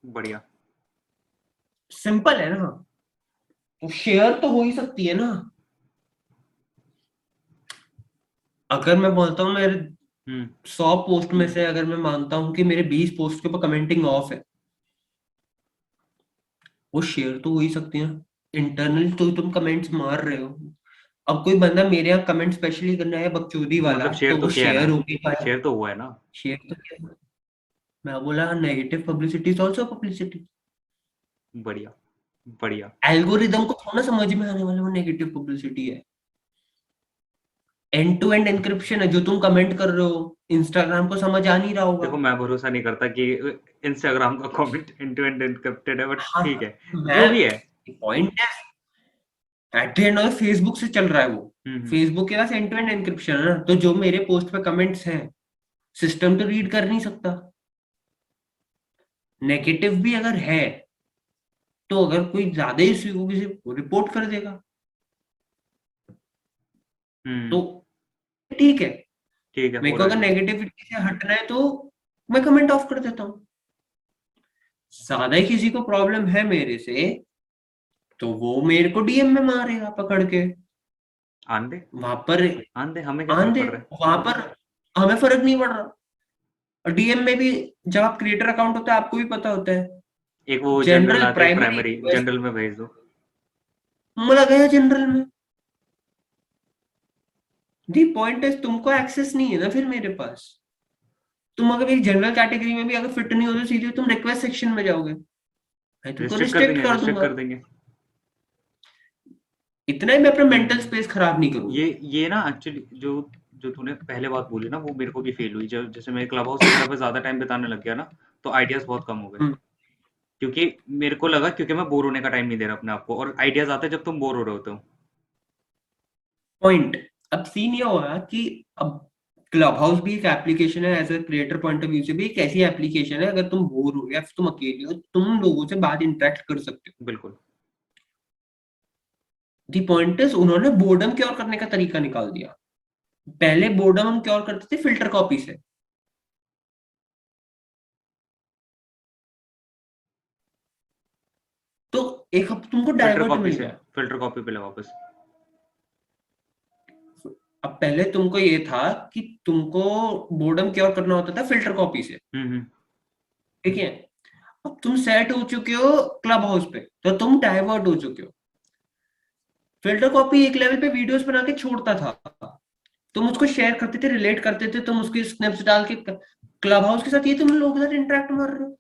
बढ़िया। सिंपल है ना, तो शेयर तो हो ही सकती है ना। अगर मैं बोलता हूँ मेरे हम्म 100 पोस्ट में से अगर मैं मानता हूँ कि मेरे 20 पोस्ट के ऊपर कमेंटिंग ऑफ है, वो शेयर तो हो ही सकती है। इंटरनल तो तुम कमेंट्स मार रहे हो, अब कोई बंदा मेरे यहाँ कमेंट स्पेशली करना है बकचोदी तो वाला, मतलब शेयर तो तो वो किया है ना, शेयर हो भी पाया। शेयर तो हुआ है ना। शेयर तो क्या है? मैं बोला negative publicity is also publicity. बढ़िया बढ़िया। एल्गोरिदम को थोड़ा समझ में आने वाला वो नेगेटिव पब्लिसिटी है। एंड टू एंड एनक्रिप्शन है, जो तुम कमेंट कर रहे हो इंस्टाग्राम को समझ आ नहीं रहा होगा। देखो मैं भरोसा नहीं करता कि इंस्टाग्राम का comment end to end encrypted है, बट हाँ, ठीक है मैं जो भी है। पॉइंट है, at the end of Facebook से चल रहा है वो, हम्म। फेसबुक के पास एंड टू एंड एनक्रिप्शन है ना, तो जो मेरे पोस्ट पे कमेंट्स हैं सिस्टम तो रीड कर नहीं सकता। नेगेटिव भी अगर है तो अगर कोई ज्यादा ही इश्यू किसी रिपोर्ट कर देगा, हम्म। तो ठीक है। ठीक है मेरे हो को रहा है अगर जो। नेगेटिविटी से हटना है तो मैं कमेंट ऑफ कर देता हूँ। ज्यादा ही किसी को प्रॉब्लम है मेरे से तो वो मेरे को डीएम में मारेगा पकड़ के, आंदे वहां पर आंदे, हमें क्या फर्क आंधे, पड़ रहा है। वहां पर हमें फर्क नहीं पड़ रहा। और डीएम में भी जब आप क्रिएटर अकाउंट होता है आपको भी पता होता है, एक वो जनरल जनरल आती है, प्राइमरी प्राइमरी रिक्वेस्ट, जनरल में भेज दो। मला गया जनरल में। दी पॉइंट है तुमको एक्सेस नहीं है ना फिर मेरे पास, तुम अगर एक जनरल कैटेगरी में भी अगर फिट नहीं हो तो सीधे तुम रिक्वेस्ट सेक्शन में जाओगे, मैं तुमको रिस्ट्रिक्ट कर रिस्ट्रिक्ट देंगे, कर रिस्ट्रिक्ट दूंगा। कर देंगे। इतना ही मैं अपना मेंटल हम्म। स्पेस खराब नहीं करूंगा। ये ना एक्चुअली जो जो तूने पहले बात बोली ना, वो मेरे को भी फील हुई जब जैसे मैं क्लब हाउस वगैरह पे ज्यादा टाइम बिताने लग गया ना, तो आइडियाज बहुत कम हो गए। हम्म, क्योंकि मेरे को लगा, क्योंकि मैं बोर होने का टाइम नहीं दे रहा अपने आप को, और आइडियाज आते हैं जब तुम बोर हो रहे होते हो। पॉइंट, अब सीन ये हुआ कि अब क्लब हाउस भी एक एप्लीकेशन है, as a creator point of view से भी एक ऐसी एप्लीकेशन है, अगर तुम बोर हो या फिर तुम अकेले हो तुम लोगों से बात इंटरेक्ट कर सकते हो। बिल्कुल। दी पॉइंट इज उन्होंने बोर्डम क्योर करने का तरीका निकाल दिया। पहले बोर्डम हम क्योर करते थे फिल्टर कॉपी से, तो एक अब तुमको फिल्टर डाइवर्ट कॉपी मिल से, गया। फिल्टर कॉपी पे ले वापस। अब पहले तुमको ये था कि तुमको बोर्डम क्योर करना होता था फिल्टर कॉपी से, हम्म। ठीक है। अब तुम सेट हो चुके हो क्लब हाउस पे तो तुम डाइवर्ट हो चुके हो। फिल्टर कॉपी एक लेवल पे वीडियोस बना के छोड़ता था, तुम उसको शेयर करते थे, रिलेट करते थे, तुम उसकी स्नैप्स डाल के क्लब हाउस के साथ ये तुम लोगों के साथ इंटरेक्ट मार रहे हो।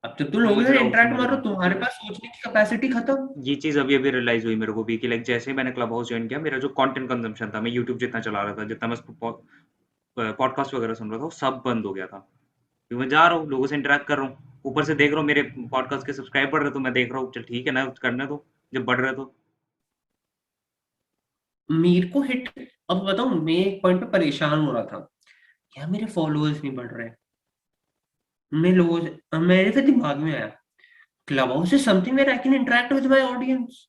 अब जब तुम लोगों समझ के साथ रहा हूँ, इंटरेक्ट समझ मार रहा रहे हो हूँ। तुम्हारे पास सोचने की कैपेसिटी खत्म। ये चीज अभी अभी रियलाइज हुई मेरे को भी कि लाइक जैसे ही मैंने क्लब हाउस ज्वाइन किया, मेरा जो कंटेंट कंजम्पशन था, मैं यूट्यूब जितना चला रहा था, जितना मैं पॉडकास्ट वगैरह सुन रहा था, वो सब बंद हो गया था। क्योंकि मैं जा रहा हूँ, लोगों से इंटरेक्ट कर रहा हूँ, ऊपर से देख रहा हूँ मेरे पॉडकास्ट के सब्सक्राइब बढ़ रहे, तो मैं देख रहा हूँ चल ठीक है ना, करने दो जब बढ़ रहे तो। मेरे को हिट, अब बताऊं मैं एक पॉइंट पे परेशान हो रहा था, यार मेरे फॉलोअर्स नहीं बढ़ रहे। मैं लोगों से, अब मेरे फिर दिमाग में आया Clubhouse is something where I can interact with my audience.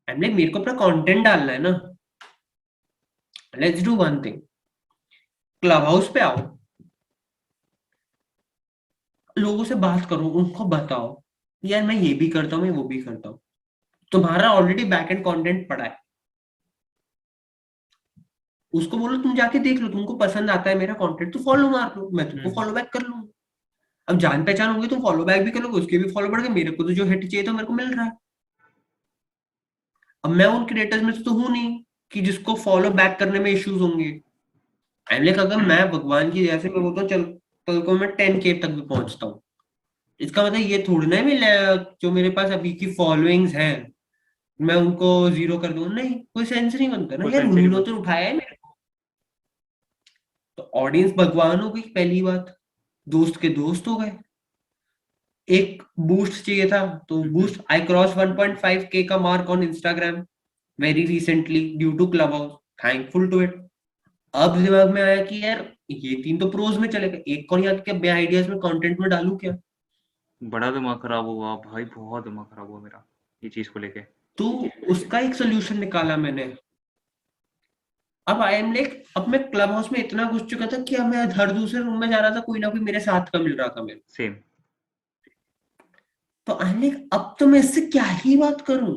And मेरे को अपना कंटेंट डालना है ना, let's do one thing, Clubhouse पे आओ, लोगों से बात करो, उनको बताओ यार मैं ये भी करता हूँ, मैं वो भी करता हूँ। तुम्हारा ऑलरेडी बैक एंड कंटेंट पड़ा है, उसको बोलो तुम जाके देख लो, तुमको पसंद आता है मेरा कंटेंट तो फॉलो मार लो, मैं तुमको हम्म। फॉलो बैक कर लूंगा। अब जान पहचान होगी तो फॉलो बैक भी कर लोगे, उसके भी फॉलो बढ़ गए, मेरे को तो जो हिट चाहिए था मेरे को मिल रहा है। अब मैं उन क्रिएटर्स में से तो हूं नहीं कि जिसको फॉलो बैक करने में इश्यूज होंगे। लाइक अगर मैं भगवान की जैसे मैं बोलता हूँ चल कल को मैं 10K तक भी पहुंचता हूँ, इसका मतलब ये थोड़ी ना है जो मेरे पास अभी की फॉलोइंग्स हैं मैं उनको जीरो कर दूं, नहीं, कोई सेंस नहीं बनता ना कोई यार, सेंस ही नहीं उन्होंने बनता। तो उठाया है मेरे को। तो ऑडियंस भगवान हो गई पहली बात, दोस्त के दोस्त हो गए। एक बूस्ट चाहिए था तो हम्म। बूस्ट, आई क्रॉस 1.5K का mark on Instagram very recently due to Clubhouse, thankful to it. अब दिमाग में आया कि यार ये तीन तो प्रोज में चलेगा, एक कौन यार क्या मैं आइडियाज में कंटेंट में डालूं क्या। बड़ा दिमाग खराब हुआ भाई, बहुत दिमाग खराब हुआ मेरा ये चीज को लेके। तो उसका एक सोल्यूशन निकाला मैंने। अब आई एम लाइक, अब मैं क्लब हाउस में इतना घुस चुका था कि अब मैं हर दूसरे रूम में जा रहा था, कोई ना कोई मेरे साथ का मिल रहा था मेरे। सेम। तो आई एम लाइक अब तो मैं इससे क्या ही बात करूं।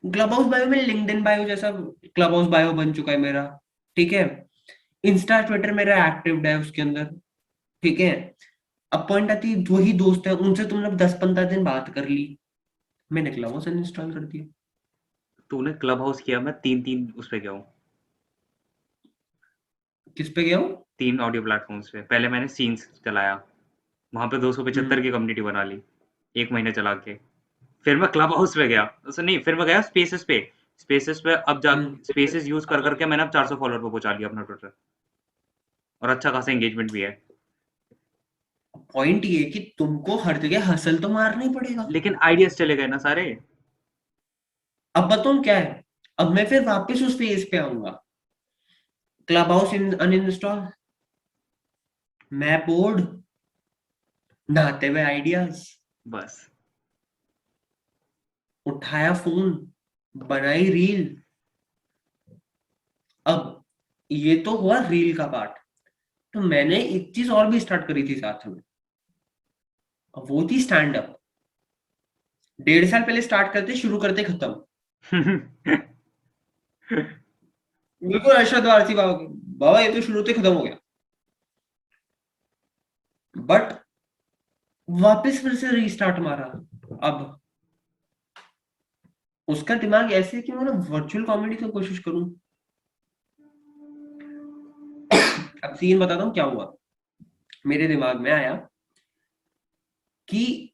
क्लब हाउस बायो में लिंक्डइन बायो जैसा क्लब हाउस बायो बन चुका है मेरा, ठीक है। इंस्टा ट्विटर मेरा एक्टिव है उसके अंदर, ठीक है। अब पॉइंट आती है वही दोस्त है उनसे तुमने 10-15 दिन बात कर ली, मैंने क्लब हाउस अनइंस्टॉल कर दिया। तूने क्लब हाउस किया, मैं तीन तीन उस पे गया हूँ। किस पे गया हूँ? 3 ऑडियो प्लेटफ़ॉर्म्स पे। पहले मैंने सीन्स चलाया, वहाँ पे 275 हम्म। की कम्युनिटी बना ली, 1 महीने चला के। फिर मैं क्लब हाउस पे गया, नहीं, फिर मैं गया स्पेसेस पे। स्पेसेस पे अब जा हम्म। स्पेसेस यूज़ कर के मैंने अब 400 फॉलोवर पे पहुँचा लिया अपना ट्विटर, और अच्छा खासा एंगेजमेंट भी है। पॉइंट ये कि तुमको हर जगह हसल तो मारना ही पड़ेगा। लेकिन आइडियाज़ चले गए ना सारे। अब बताऊं क्या है, अब मैं फिर वापस उस पेज पे आऊंगा, क्लब हाउस अनइंस्टॉल, मैं बोर्ड, नहाते हुए आइडियाज, बस। उठाया फोन, बनाई रील। अब ये तो हुआ रील का पार्ट, तो मैंने एक चीज और भी स्टार्ट करी थी साथ में, अब वो थी स्टैंड अप। 1.5 साल पहले स्टार्ट करते शुरू करते खत्म, बिल्कुल अरशद वारसी बाबा की, बाबा ये तो शुरू से खत्म हो गया। बट वापस फिर से रीस्टार्ट मारा। अब उसका दिमाग ऐसे है कि मैं वर्चुअल कॉमेडी की कोशिश करूं। अब सीन बताता हूँ क्या हुआ, मेरे दिमाग में आया कि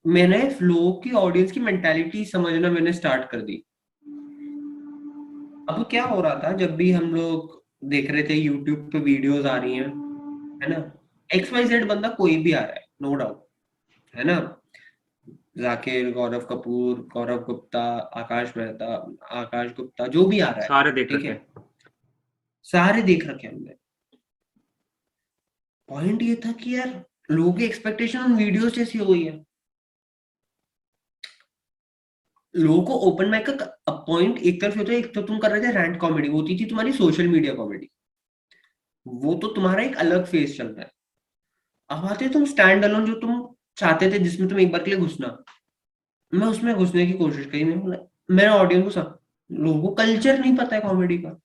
मैंने लोगों की ऑडियंस की मेंटालिटी समझना मैंने स्टार्ट कर दी। अब क्या हो रहा था जब भी हम लोग देख रहे थे यूट्यूब पे वीडियोस आ रही हैं, है ना, XYZ बंदा कोई भी आ रहा है, नो डाउट, है ना, जाकिर, गौरव कपूर, गौरव गुप्ता, आकाश मेहता, आकाश गुप्ता, जो भी आ रहा है, सारे देख ठीक रखे है, हैं। सारे देख रखे हमने। पॉइंट ये था कि यार लोगों की एक्सपेक्टेशन उन वीडियोस जैसी हो गई है। लोगों को ओपन माइक का पॉइंट एक तरफ होता है, एक तो तुम कर रहे थे रैंट कॉमेडी, वो होती थी तुम्हारी सोशल मीडिया कॉमेडी, वो तो तुम्हारा एक अलग फेस चल रहा है। अब आते तुम स्टैंड अलोन जो तुम चाहते थे जिसमें तुम एक बार के लिए घुसना, मैं उसमें घुसने की कोशिश करी, मैं बोला मेरा ऑडियंस को सब, लोगों को कल्चर नहीं पता है कॉमेडी का।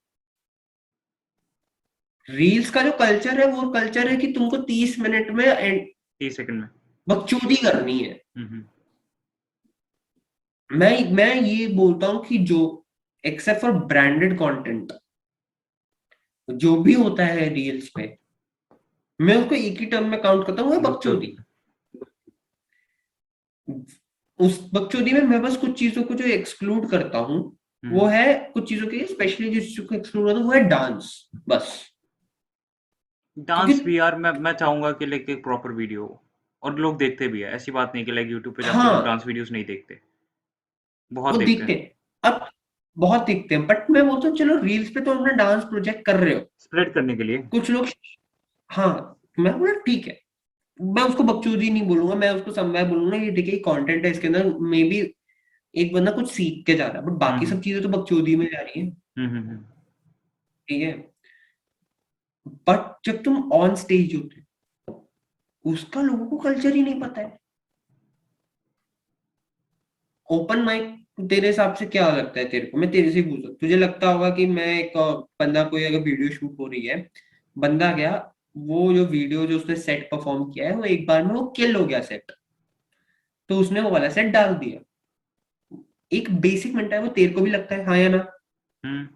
रील्स का जो कल्चर है वो कल्चर है कि तुमको 30 मिनट में 30 सेकंड में। बकचोदी करनी है। हम्म। मैं ये बोलता हूँ कि जो एक्सेप्ट फॉर ब्रांडेड कंटेंट जो भी होता है रील्स पे, मैं उसको एक ही टर्म में काउंट करता हूँ, वो है बकचोदी। बकचोदी। उस बकचोदी में मैं बस कुछ चीजों को जो एक्सक्लूड करता हूँ, वो हम्म। है कुछ चीजों के, स्पेशली जिस चीज को एक्सक्लूड करता हूँ वो है डांस, बस। क्योंकि डांस भी यार, मैं चाहूंगा कि लाइक एक प्रॉपर वीडियो हो, और लोग देखते भी है, ऐसी बात नहीं कि लाइक यूट्यूब पे जाके लोग हाँ डांस वीडियोस नहीं देखते। बहुत वो देखते दिखते हैं। हैं, अब बहुत दिखते हैं, बट मैं बोलता हूँ चलो रील्स पे तो अपना डांस प्रोजेक्ट कर रहे हो स्प्रेड करने के लिए। कुछ लोग, हाँ, मैं बोला ठीक है, मैं उसको बकचोदी नहीं बोलूंगा, मैं उसको सब मैं बोलूंगा ये ठीक है कंटेंट है इसके अंदर, मे बी एक बंदा कुछ सीख के जा रहा है, बट बाकी हम्म। सब चीजें तो बकचोदी में जा रही है, हम्म। ठीक है। बट जब तुम ऑन स्टेज होते हो उसका लोगों को कल्चर ही नहीं पता है। ओपन माइक तेरे हिसाब से क्या लगता है तेरे को? मैं तेरे से ही पूछता, तुझे लगता होगा कि मैं एक बंदा, कोई अगर वीडियो शूट हो रही है, बंदा गया, वो जो वीडियो जो उसने सेट परफॉर्म किया है वो एक बार में वो किल हो गया सेट, तो उसने वो वाला सेट डाल दिया। एक बेसिक मिनट है, वो तेरे को भी लगता है हाँ या ना? हम्म।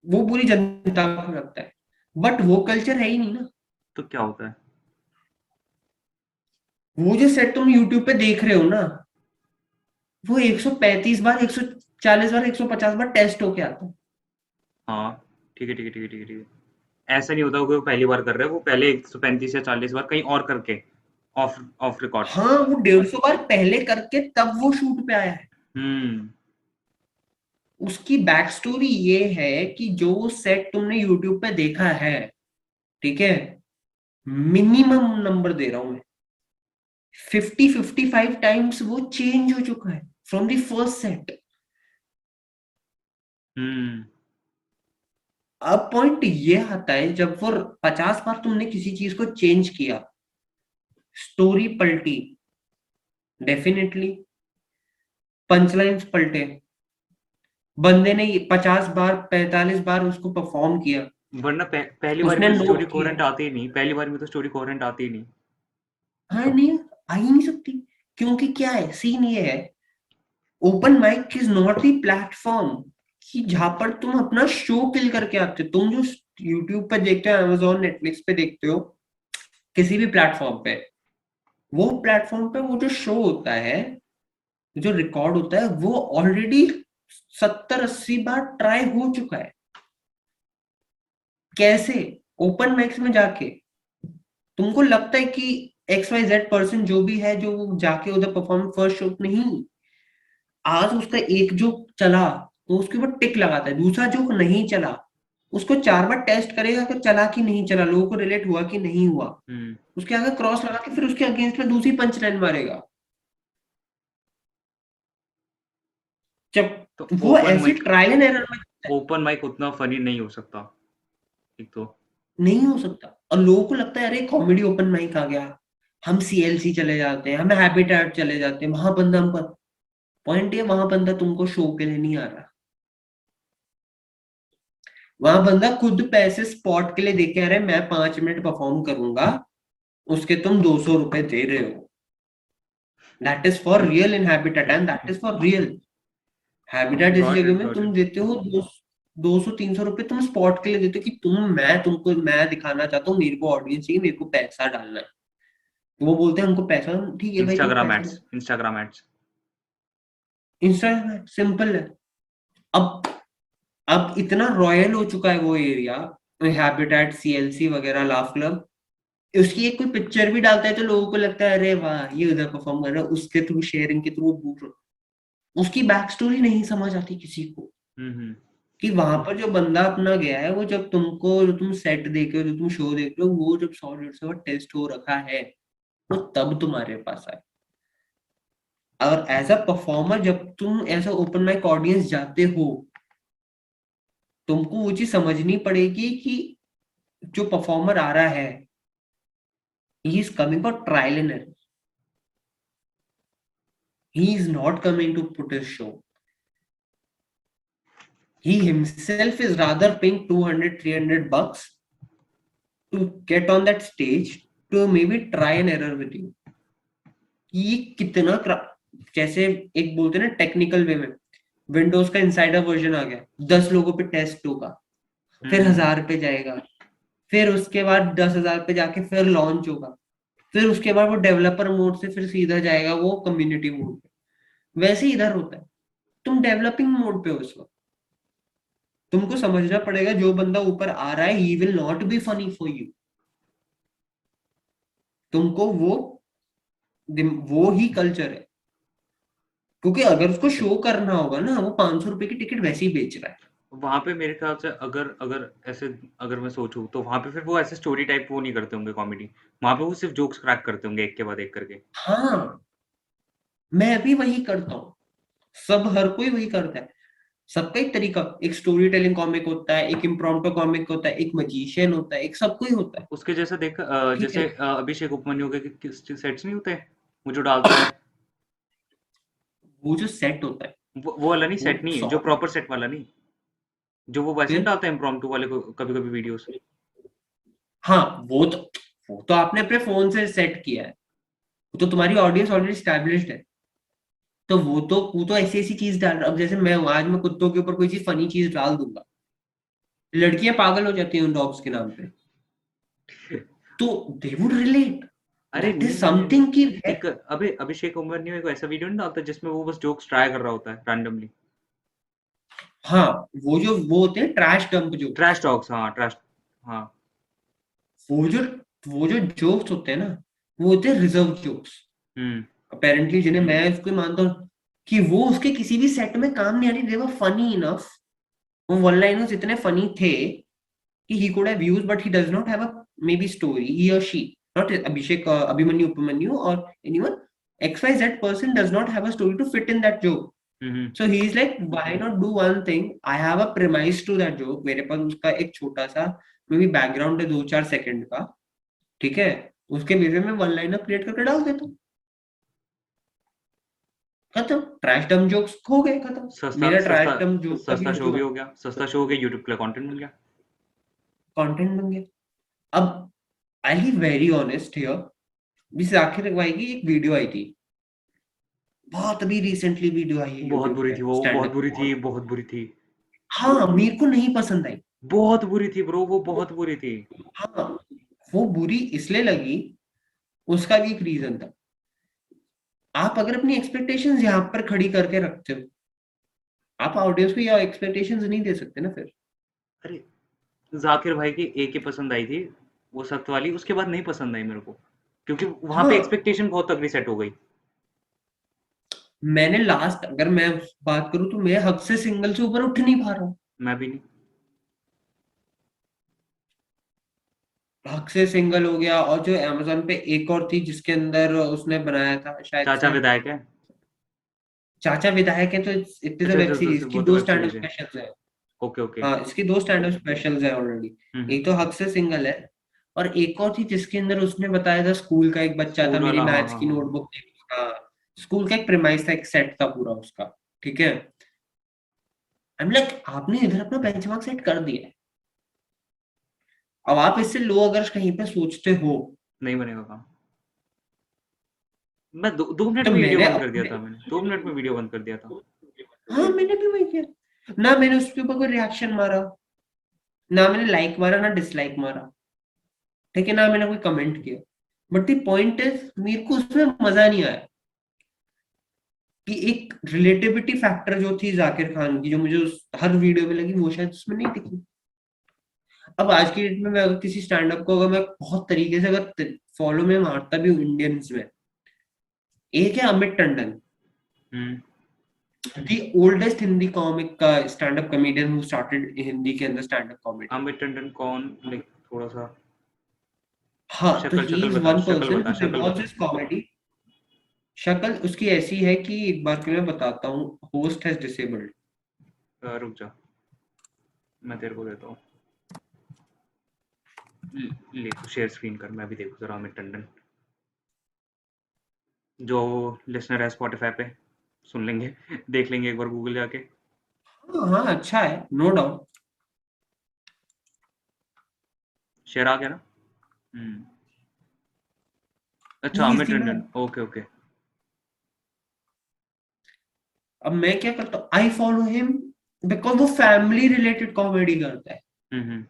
वो पूरी जनता को लगता है, बट वो कल्चर है ही नहीं ना। तो क्या होता है? वो जो सेट तुम यूट्यूब पे देख रहे हो ना, वो 135 बार, 140 बार, 150 बार टेस्ट होके आता है। हाँ, ठीक है, ठीक है, ठीक है, ठीक है, ठीक है। ऐसा नहीं होता कि वो पहली बार कर रहे हैं, वो पहले 135 या 40 बार कहीं और करके ऑफ ऑफ रिकॉर्ड। हाँ, वो 150 बार पहले करके तब वो शूट पे आया है। हम्म। उसकी बैक स्टोरी ये है कि जो सेट तुमने यूट्यूब पे देखा है, ठीक है, मिनिमम नंबर दे रहा हूं मैं, 50-55 टाइम्स वो चेंज हो चुका है फ्रॉम द फर्स्ट सेट। हम्म। अब पॉइंट ये आता है, जब वो 50 बार तुमने किसी चीज को चेंज किया, स्टोरी पलटी, डेफिनेटली पंचलाइंस पलटे, बंदे ने 50 बार, 45 बार उसको परफॉर्म किया, वरना पहली बार में उसने तो स्टोरी नोट किया। कोहेरेंट आती ही नहीं, पहली बार में तो स्टोरी कोहेरेंट आती ही नहीं। हाँ, नहीं, आ ही नहीं सकती। क्योंकि क्या है, सीन ये है, open mic is not the platform कि जहां पर तुम अपना शो किल करके आते हो। तुम जो यूट्यूब पे देखते हो, अमेजोन नेटफ्लिक्स पे देखते हो, किसी भी प्लेटफॉर्म पे, वो प्लेटफॉर्म पे वो जो शो होता है, जो रिकॉर्ड होता है, वो ऑलरेडी 70-80 बार ट्राई हो चुका है। कैसे? ओपन माइक्स में जाके तुमको लगता है कि XYZ पर्सन जो भी है, जो वो जाके उधर परफॉर्म फर्स्ट शो, नहीं, आज उसका एक जो चला तो उसके ऊपर टिक लगाता है, दूसरा जो नहीं चला उसको 4 बार टेस्ट करेगा कि चला कि नहीं चला, लोगों को रिलेट हुआ कि नहीं हुआ, हम्म। उसके आगे क्रॉस लगा के फिर उसके अगेंस्ट में दूसरी पंच लाइन मारेगा। तो जब वो ऐसे ट्रायल एंड एरर में ओपन माइक उतना फनी नहीं हो सकता, एक तो। नहीं हो सकता, और लोगों को लगता है अरे कॉमेडी ओपन माइक आ गया, हम CLC चले जाते हैं, हम हैबिटेट चले जाते हैं, वहां बंदा हमको, पॉइंट ये, वहां बंदा तुमको शो के लिए नहीं आ रहा, वहां बंदा खुद पैसे स्पॉट के लिए देके आ रहा है, मैं 5 मिनट परफॉर्म करूंगा, उसके तुम 200 रुपए दे रहे हो। That is for real in habitat, and that is for real. Habitat जैसी गॉट जगह इट, में गॉट तुम इट। देते हो 200-300 रुपए, तुम स्पॉट के लिए देते हो कि तुमको मैं दिखाना चाहता हूँ, मेरे को ऑडियंस चाहिए, मेरे को पैसा डालना है। तो वो बोलते हैं हमको पैसा, ठीक है भाई, तुम इंस्टाग्राम पैसा एड्स, दो। Instagram ads. इंस्टाग्राम सिंपल है। अब अब इतना रॉयल हो चुका है वो एरिया, हैबिटेट, CLC वगैरह, लाफ क्लब, उसकी एक कोई पिक्चर भी डालता है तो लोगों को लगता है अरे वाह, ये उधर परफॉर्म कर रहा है, उसके थ्रू शेयरिंग के थ्रू वो बूट। उसकी बैक स्टोरी नहीं समझ आती किसी को, हम्म। कि वहां पर जो बंदा अपना गया है, वो जब तुमको, जो तुम सेट देख रहे हो, जो तुम शो देख रहे हो, वो जब 100-150 टेस्ट हो रखा है, वो तब तुम्हारे पास आए। और एज अ परफॉर्मर जब तुम ऐसा ओपन माइक ऑडियंस जाते हो, तुमको वो चीज समझनी पड़ेगी कि जो परफॉर्मर आ रहा है, he is coming for trial and error, he is not coming to put his show. He himself is rather paying 200-300 bucks to get on that stage to maybe try and error with you। ये कितना जैसे एक बोलते हैं ना technical way में, Windows का insider version आ गया, 10 लोगों पे टेस्ट होगा, फिर हम्म। 1000 पे जाएगा, फिर उसके बाद 10,000 पे जाके फिर लॉन्च होगा, फिर उसके बाद वो डेवलपर मोड से फिर सीधा जाएगा वो कम्युनिटी मोड पे। वैसे ही इधर होता है, तुम डेवलपिंग मोड पे हो इस वक्त। तुमको समझना पड़ेगा जो बंदा ऊपर आ रहा है, he will not be funny for you. तुमको वो ही कल्चर है, क्योंकि अगर उसको शो करना होगा ना, वो 500 रुपए की टिकट वैसे ही बेच रहा है। वहां पे मेरे ख्याल से अगर अगर ऐसे अगर मैं सोचूं तो वहां पे फिर वो ऐसे स्टोरी टाइप वो नहीं करते होंगे कॉमेडी, वहां पे वो सिर्फ जोक्स क्रैक करते होंगे एक के बाद एक करके। हाँ, मैं भी वही करता हूँ, सब हर कोई वही करता है। सबका एक तरीका, एक स्टोरी टेलिंग कॉमिक होता है, एक इम्प्रॉम्प्टू कॉमिक होता है, एक मैजिशियन होता है, एक सब कोई होता है। उसके जैसा देख ठीक है, जैसे अभिषेक उपमन्यु के सेट्स नहीं होते, वो जो डालता है, वो जो सेट होता है वो वाला नहीं, वो सेट नहीं, जो सॉर्ट, प्रॉपर सेट वाला नहीं, जो वो वैसे नहीं फिर डालता है इम्प्रॉम्प्टू वाले को कभी कभी वीडियोस। हाँ, वो तो आपने अपने फोन से सेट किया है, वो तो तुम्हारी ऑडियंस ऑलरेडी स्टैब्लिश्ड है। तो वो तो ऐसी ऐसी चीज डाल रहा, अब जैसे मैं हूं, आज मैं कुत्तों के ऊपर कोई चीज फनी चीज डाल दूंगा, लड़कियां पागल हो जाती हैं उन डॉग्स के नाम पे, तो दे वुड रिलेट, अरे दैट नहीं इज नहीं नहीं नहीं, समथिंग की है। एक अबे अभिषेक उपमन्यु एक ऐसा वीडियो नहीं डालता जिसमें वो बस जोक्स ट्राई कर रहा होता है रैंडमली। हाँ, वो होते हैं trash dump trash jokes. Talks, हाँ ट्रैश, हाँ। वो जो वो जो जोक्स होते हैं ना, वो होते हैं रिजर्व जोक्स, हम्म। अपेरेंटली, जिन्हें मैं उसको मानता हूँ कि वो उसके किसी भी सेट में काम नहीं आ रही, दे वर फनी इनफ, वो वन लाइनर्स इतने फनी थे कि he could have used, but he does not have a maybe story, he or she, not Abhishek, Abhimanyu, Upamanyu, or anyone, XYZ person does not have a story to fit in that joke. Hmm. So he is like, why not do one thing, I have a premise to that joke, मेरे पास उसका एक छोटा सा may be background है 2-4 second का, ठीक है, उसके बेसिस में वन लाइनर क्रिएट करके डाल देता हूँ, खत्म, ट्रैश डम जोक्स हो गए, खत्म, सस्ता मेरा सस्ता ट्रैश डम जोक का सस्ता शो वीडियो भी हो गया, सस्ता शो हो गया, यूट्यूब के लिए कंटेंट मिल गया। कंटेंट बन गया। अब आई बी वेरी ऑनेस्ट हियर, जिस आखिर भाई की एक वीडियो आई थी, बहुत अभी रिसेंटली वीडियो आई है बहुत यूट्यूब बुरी पे, थी वो, स्टैंड बहुत अप बुरी थी, कॉमेडी। बहुत बुरी थी। हाँ, मेरे को नहीं पसंद आई। बहुत बुरी थी ब्रो, वो बहुत बुरी थी। हाँ, वो बुरी इसलिए लगी, उसका भी एक रीजन था। आप अगर अपनी एक्सपेक्टेशंस यहाँ पर खड़ी करके रखते हो, आप ऑडियंस को ये एक्सपेक्टेशंस नहीं दे सकते ना फिर। अरे जाकिर भाई की एक ही पसंद आई थी, वो सख्त वाली, उसके बाद नहीं पसंद आई मेरे को, क्योंकि वहां पे हाँ, एक्सपेक्टेशन बहुत तगड़ी सेट हो गई। मैंने लास्ट, अगर मैं बात करूं तो मैं हक से सिंगल से ऊपर उठ नहीं पा रहा हूँ। मैं भी नहीं। हक से सिंगल हो गया, और जो अमेजोन पे एक और थी जिसके अंदर उसने बनाया था शायद चाचा से, विधायक है। चाचा विधायक है, तो इट इज अ अच्छा वेब अच्छा अच्छा सीरीज अच्छा, की वो तो दो वेब स्टैंड अप सीरीज है। स्पेशल्स है। Okay okay. हाँ, इसकी दो स्टैंड अप स्पेशल्स है ऑलरेडी। हम्म। एक तो हक से सिंगल है, और एक और थी जिसके अंदर उसने बताया था, स्कूल का एक बच्चा था, स्कूल मेरी वाला, हाँ मैथ्स हाँ की हाँ। नोटबुक थी उसका, स्कूल का एक प्रेमाइस था, एक सेट था पूरा उसका, ठीक है। आई एम लाइक, आपने इधर अपना बेंचमार्क सेट कर दिया है, अब आप इससे लो अगर कहीं पे सोचते हो, नहीं बनेगा काम। मैं 2 मिनट तो में वीडियो मैंने बंद कर दिया अपने, था, मैंने 2 मिनट में वीडियो बंद कर दिया था। हाँ मैंने भी वही किया, ना मैंने उसके ऊपर कोई रिएक्शन मारा, ना मैंने लाइक मारा, ना डिसलाइक मारा, ठीक है, ना मैंने कोई कमेंट किया, बट द पॉइंट इज, मेरे को उसमें मजा नहीं आया, कि एक रिलेटिविटी फैक्टर जो थी जाकिर खान की, जो मुझे हर वीडियो में लगी, वो शायद उसमें नहीं दिखी। अब आज की डेट में मैं अगर किसी स्टैंड अप को, अगर मैं बहुत तरीके से अगर फॉलो में मारता भी हूँ इंडियंस में, एक है अमित टंडन, हम्म। द ओल्डेस्ट हिंदी कॉमिक का stand up comedian who started Hindi के अंदर stand up comedy. Amit Tandon कौन, लाइक थोड़ा सा हाँ, तो शक्ल ही शक्ल इज बता, वन शक्ल पर्सन बता, हु शक्ल रिवॉल्व्स बता। His comedy. शक्ल उसकी ऐसी है कि एक बार के लिए मैं बताता हूँ, होस्ट हैज डिसेबल्ड। रुक जा, मैं तेरे को देता हूँ। ले तू शेयर स्क्रीन कर, मैं भी देखूँ जरा अमित टंडन। जो लिसनर है स्पॉटिफाई पे सुन लेंगे, देख लेंगे एक बार गूगल जाके। हाँ हाँ, अच्छा है, नो डाउट। शेयर आ गया ना? हम्म। अच्छा, he is Amit the Tandon, man. Okay okay. अब मैं क्या करता हूँ, आई फॉलो हिम बिकॉज वो फैमिली रिलेटेड कॉमेडी करता है, हम्म।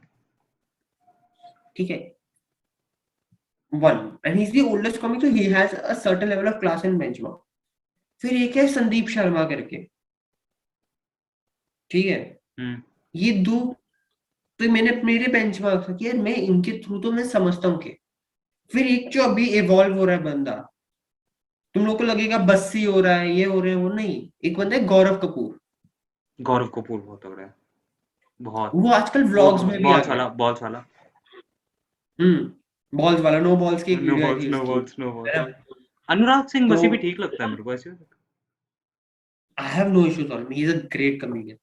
ठीक है, one, and he is the oldest comic, so he has a certain level of class and benchmark। फिर एक है संदीप शर्मा करके, ठीक है, हम्म। ये दो, तो मैंने मेरे बेंचमार्क था कि यार मैं इनके थ्रू तो मैं समझता हूँ कि, फिर एक जो अभी इवॉल्व हो रहा है बंदा, तुम लोग को लगेगा बस्सी हो रहा है, ये हो रहे हैं, वो नहीं, एक बंदा है गौरव कपूर, गौरव कपूर बहुत तगड़ा है, बहुत। वो आजकल वो व्लॉग्स में भी आ बॉल्स गया वाला, है। बॉल्स वाला। बॉल्स वाला, नो बॉल्स की एक नो वीडियो आई बॉल्स, थी नो उसकी, बॉल्स, नो है बॉल्स। ना, अनुराग सिंह तो बसी भी ठीक लगता है मेरे को ऐसे। I have no issues on, he is a great comedian.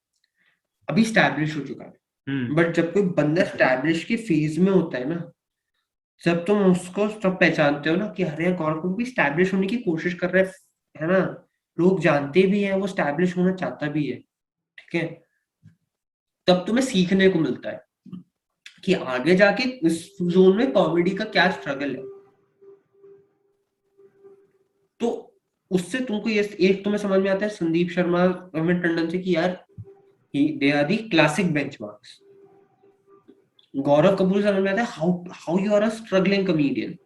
अभी स्टैब्लिश हो चुका है, बट जब कोई बंदा स्टैब्लिश के फेज में होता है ना, जब तुम उसको तब पहचानते हो ना कि अरे यार गौरव भी स्टैब्लिश होने की कोशिश कर रहा है ना, लोग जानते भी हैं वो स्टैब्लिश होना चाहता भी है, ठीक है, तब तुम्हें सीखने को मिलता है कि आगे जाके इस जोन में कॉमेडी का क्या स्ट्रगल है। तो उससे तुमको ये एक तुम्हें समझ में आता है संदीप शर्मा रविंद्र टंडन से कि यार they are the classic benchmarks. Gaurav Kapoor समझ में आता है how how you are a struggling comedian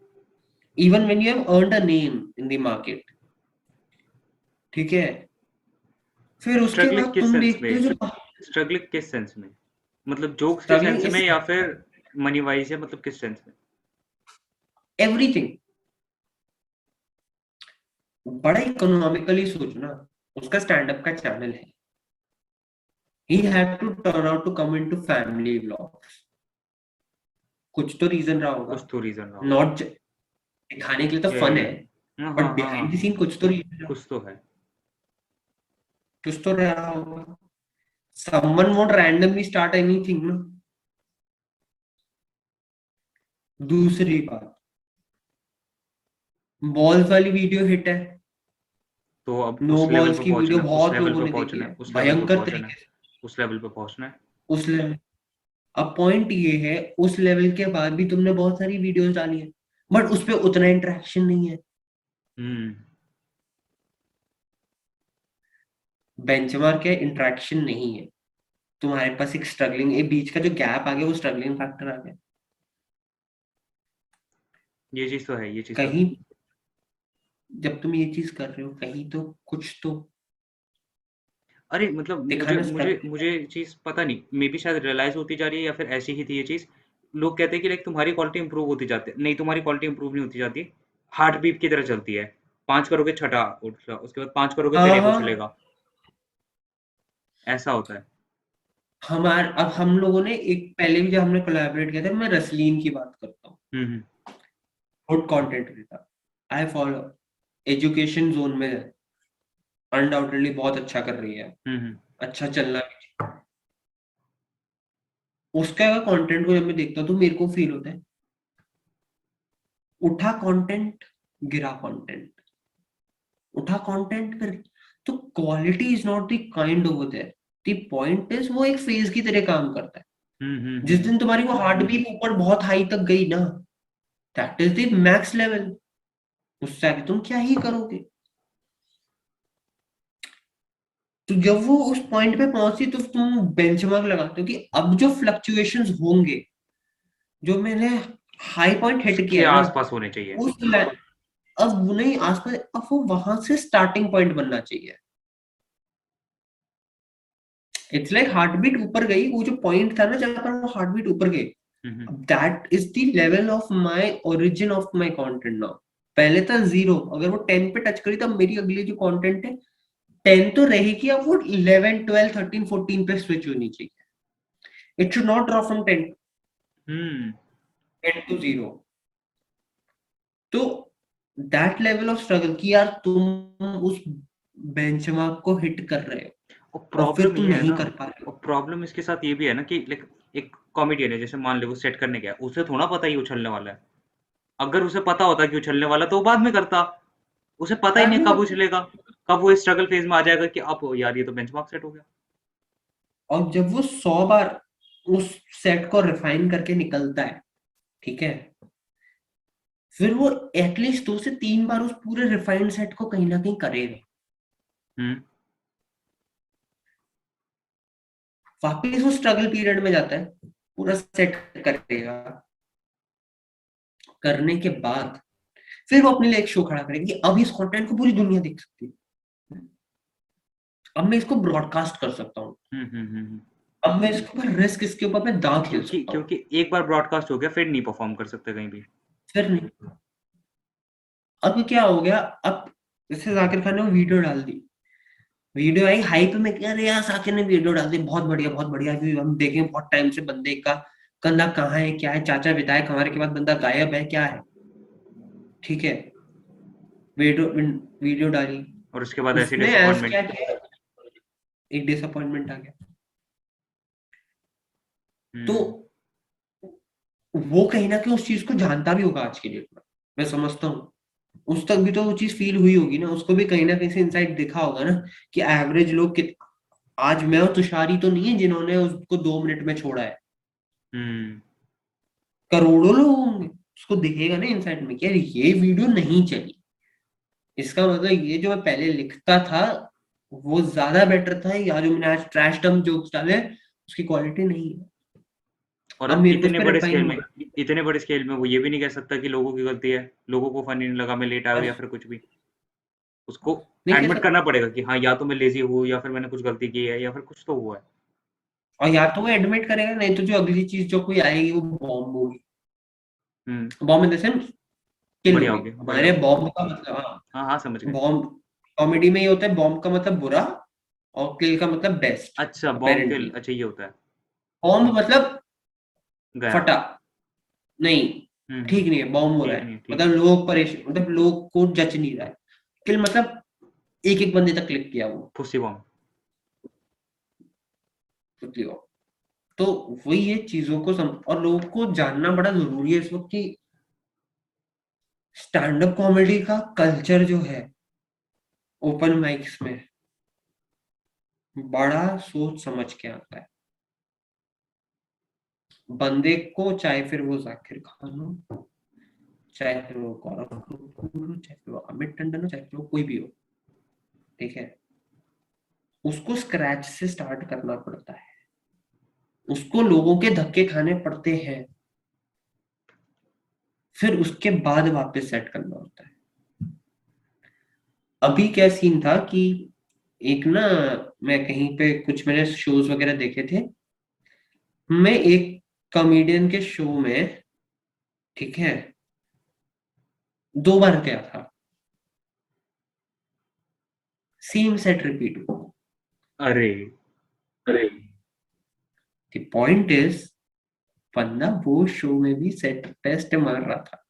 even when you have earned a name in the market, ठीक है। फिर उसके स्ट्रगलिंग बाद किस तुम सेंस देखते हो में? जो स्ट्रगलिंग किस सेंस में? मतलब जोक्स के स्ट्रगलिंग सेंस इज में या फिर मनी वाइज, या मतलब किस सेंस में? एवरीथिंग। बड़ा इकोनॉमिकली सोचो ना, उसका स्टैंड अप का चैनल है, he had to turn out to come into family vlogs, कुछ तो रीजन रहा होगा, कुछ तो रीजन रहा होगा। नॉट दिखाने के लिए तो या फन है, हाँ बट हाँ हाँ बिहाइंड द हाँ, सीन कुछ तो रीजन है, कुछ तो है। कुछ तो रहा होगा। Someone won't randomly start anything ना। दूसरी बात, बॉल्स वाली वीडियो हिट है, तो अब नो उस लेवल बॉल्स पे की वीडियो पहुंचना है, उस बहुत लेवल लोगों पे ने देखी पहुंचना है, है, उस लेवल पे भयंकर पहुंचना है, तरीके से। उस लेवल पे पहुंचना है। उस लेवल, अब पॉइंट ये है उस लेवल के बाद भी तुमने बहुत सारी वीडियोस डाली है, बट उस पे उतना इंटरेक्शन नहीं है। हम्म। बेंचमार्क है, इंटरेक्शन नहीं है, तुम्हारे पास एक स्ट्रगलिंग, एक बीच का जो गैप आ गया वो स्ट्रगलिंग फैक्टर आ गया। ये चीज तो है, ये चीज तो है। कहीं जब तुम ये चीज कर रहे हो कहीं तो कुछ तो अरे मतलब मुझे दिखाना मुझे स्ट्रगल। मुझे चीज पता नहीं, मे बी शायद रियलाइज होती जा रही है या फिर ऐसी ही थी ये चीज। लोग कहते हैं कि लाइक तुम्हारी क्वालिटी इंप्रूव होती जाती है, नहीं तुम्हारी क्वालिटी इंप्रूव नहीं होती जाती। हार्ट बीट की तरह चलती है। 5 करोगे छठा उठा, उसके बाद 5 करोगे फिर हाँ एक हाँ, उछलेगा। ऐसा होता है। अब हम लोगों ने एक पहले भी जब हमने कोलैबोरेट किया था, मैं रसलीन की बात करता हूँ, hmm. Good content creator, I follow, education zone में अनडाउटेडली बहुत अच्छा कर रही है, हम्म। अच्छा चलना भी चाहिए। उसका कंटेंट को जब मैं देखता हूँ तो मेरे को फील होता है उठा कंटेंट, गिरा कंटेंट, उठा कंटेंट कर, तो quality is not the kind over there, the point is वो एक फेज की तरह काम करता है। जिस हम्म। दिन तुम्हारी वो हार्ट बीट ऊपर बहुत हाई तक गई ना, that is the max level, उससे आगे तुम क्या ही करोगे। तो जब वो उस पॉइंट पे पहुंची तो तुम बेंचमार्क लगाते हो कि अब जो फ्लक्चुएशंस होंगे, जो मैंने हाई पॉइंट हिट उसके किया है ना, आसपास होने चाहिए। उस अब वो नहीं आसपास, अब वो वहां से स्टार्टिंग पॉइंट बनना चाहिए। इट्स लाइक हार्ट बीट ऊपर गई, वो जो पॉइंट था ना जहां पर वो हार्ट बीट ऊपर गई, hmm. That is the level of my origin of my content now. पहले था 0, अगर वो 10 पे टच करी तब मेरी अगली जो कंटेंट है 10 तो रहेगी, अब वो 11 12 13 14 पे स्विच होनी चाहिए। It should not drop from 10 hmm. To 0। तो दैट लेवल ऑफ स्ट्रगल कि यार तुम उस बेंचमार्क को हिट कर रहे और हो और फिर प्रॉब्लम तुम ये है नहीं ना, कर पा रहे और प्रॉब्लम इसके साथ ये भी है ना कि लाइक एक कॉमेडियन है, जैसे मान ले वो सेट करने गया, उसे थोड़ा पता ही उछलने वाला है। अगर उसे पता होता कि उछलने वाला तो वो बाद में करता। उसे पता ही हो। नहीं आदमी कब करता है। उछलेगा। कब वो स्ट्रगल फेज में आ जाएगा कि अब यार ये तो बेंचमार्क सेट हो गया। और जब वो 100 बार उस सेट को रिफाइन करके निकलता है, ठीक है, फिर वो एटलीस्ट 2 से 3 बार उस पूरे रिफाइंड सेट को कहीं ना कहीं करेगा, हम्म। वापिस वो स्ट्रगल पीरियड में जाता है, पूरा सेट करेगा, करने के बाद फिर वो अपने लिए एक शो खड़ा करेगा कि अब इस कंटेंट को पूरी दुनिया देख सकती है, अब मैं इसको ब्रॉडकास्ट कर सकता हूँ, हम्म। अब मैं इसके ऊपर रिस्क, इसके ऊपर मैं दांव खेल क्योंकि सकता हूँ। क्योंकि एक बार ब्रॉडकास्ट हो गया फिर नहीं परफॉर्म कर सकते कहीं भी। फिर नहीं। अब क्या हो गया, अब जैसे जाकिर खान ने वो वीडियो डाल दी, वीडियो आई हाइप में कि अरे यार साकिर ने वीडियो डाल दी, बहुत बढ़िया बहुत बढ़िया, अभी हम देखें बहुत टाइम से बंदे का कंधा कहाँ है, क्या है, चाचा विधायक हमारे के बाद बंदा गायब है क्या है, ठीक है, वीडियो वीडियो डाली, और उसके बाद ऐसी उसने एज डिसअपॉइंटमेंट। क्या किया, एक डिसअपॉइंटमेंट आ गया। तो वो कहीं ना कहीं उस चीज को जानता भी होगा आज की डेट में, मैं समझता हूँ। उस तक भी तो वो चीज फील हुई होगी ना, उसको भी कहीं ना कहीं से इंसाइट दिखा होगा ना कि एवरेज लोग आज मैं और तुषारी तो नहीं है जिन्होंने उसको 2 मिनट में छोड़ा है, हम्म। करोड़ों लोग होंगे। उसको दिखेगा ना इंसाइट में कि यार ये वीडियो नहीं चली, इसका मतलब ये जो मैं पहले लिखता था वो ज्यादा बेटर था, या जो मैंने आज ट्रैश डंप जोक्स डाले उसकी क्वालिटी नहीं है। और अब मेरे को उस पर रिप्लाई नहीं होगा। इतने बड़े स्केल में वो ये भी नहीं कह सकता कि लोगों की गलती है, लोगों को फनी नहीं लगा, मैं लेट आया हूँ या बस फिर कुछ भी। उसको नहीं कह एडमिट सकता। करना पड़ेगा कि हाँ, या तो मैं लेज़ी हूँ या फिर मैंने कुछ गलती की है या फिर कुछ तो हुआ है। और या तो वो एडमिट करेगा, नहीं तो जो अगली चीज जो कोई आएगी वो बॉम्ब होगी। हुँ, बॉम्ब इन द सेंस किल बढ़िया हो होगी। गया, बढ़िया हमारे हो गया। बॉम्ब का मतलब, हाँ, हाँ, हाँ, समझ गए। बॉम्ब कॉमेडी में ये होता है, बॉम्ब का मतलब बुरा और किल का मतलब बेस्ट, अच्छा, बॉम्ब किल, अपेरेंटली। अच्छा ये होता है। बॉम्ब मतलब गया। फटा, नहीं, हुँ, ठीक नहीं है, बॉम्ब हो रहा ठीक है नहीं है, ठीक मतलब नहीं है। लोग परेशान, मतलब लोग को जच नहीं रहा है। किल मतलब एक एक बंदे तक क्लिक किया वो, फुस्सी बॉम्ब। समझ लो। तो वही है चीजों को और लोगों को जानना बड़ा जरूरी है इस वक्त कि स्टैंड अप कॉमेडी का कल्चर जो है ओपन माइक्स में बड़ा सोच समझ के आता है। बंदे को चाहे फिर वो जाकिर खान हो, चाहे फिर वो गौरव कपूर हो, चाहे फिर वो अमित टंडन हो, चाहे फिर वो कोई भी हो, ठीक है, उसको स्क्रैच से स्टार्ट करना पड़ता है, उसको लोगों के धक्के खाने पड़ते हैं, फिर उसके बाद वापस सेट करना होता है। अभी क्या सीन था कि एक ना, मैं कहीं पे कुछ मैंने शोज वगैरह देखे थे, मैं एक कॉमेडियन के शो में, ठीक है, 2 बार गया था, सेम सेट रिपीट हुआ। अरे! पॉइंट इज, बंदा वो शो में भी सेट टेस्ट मार रहा था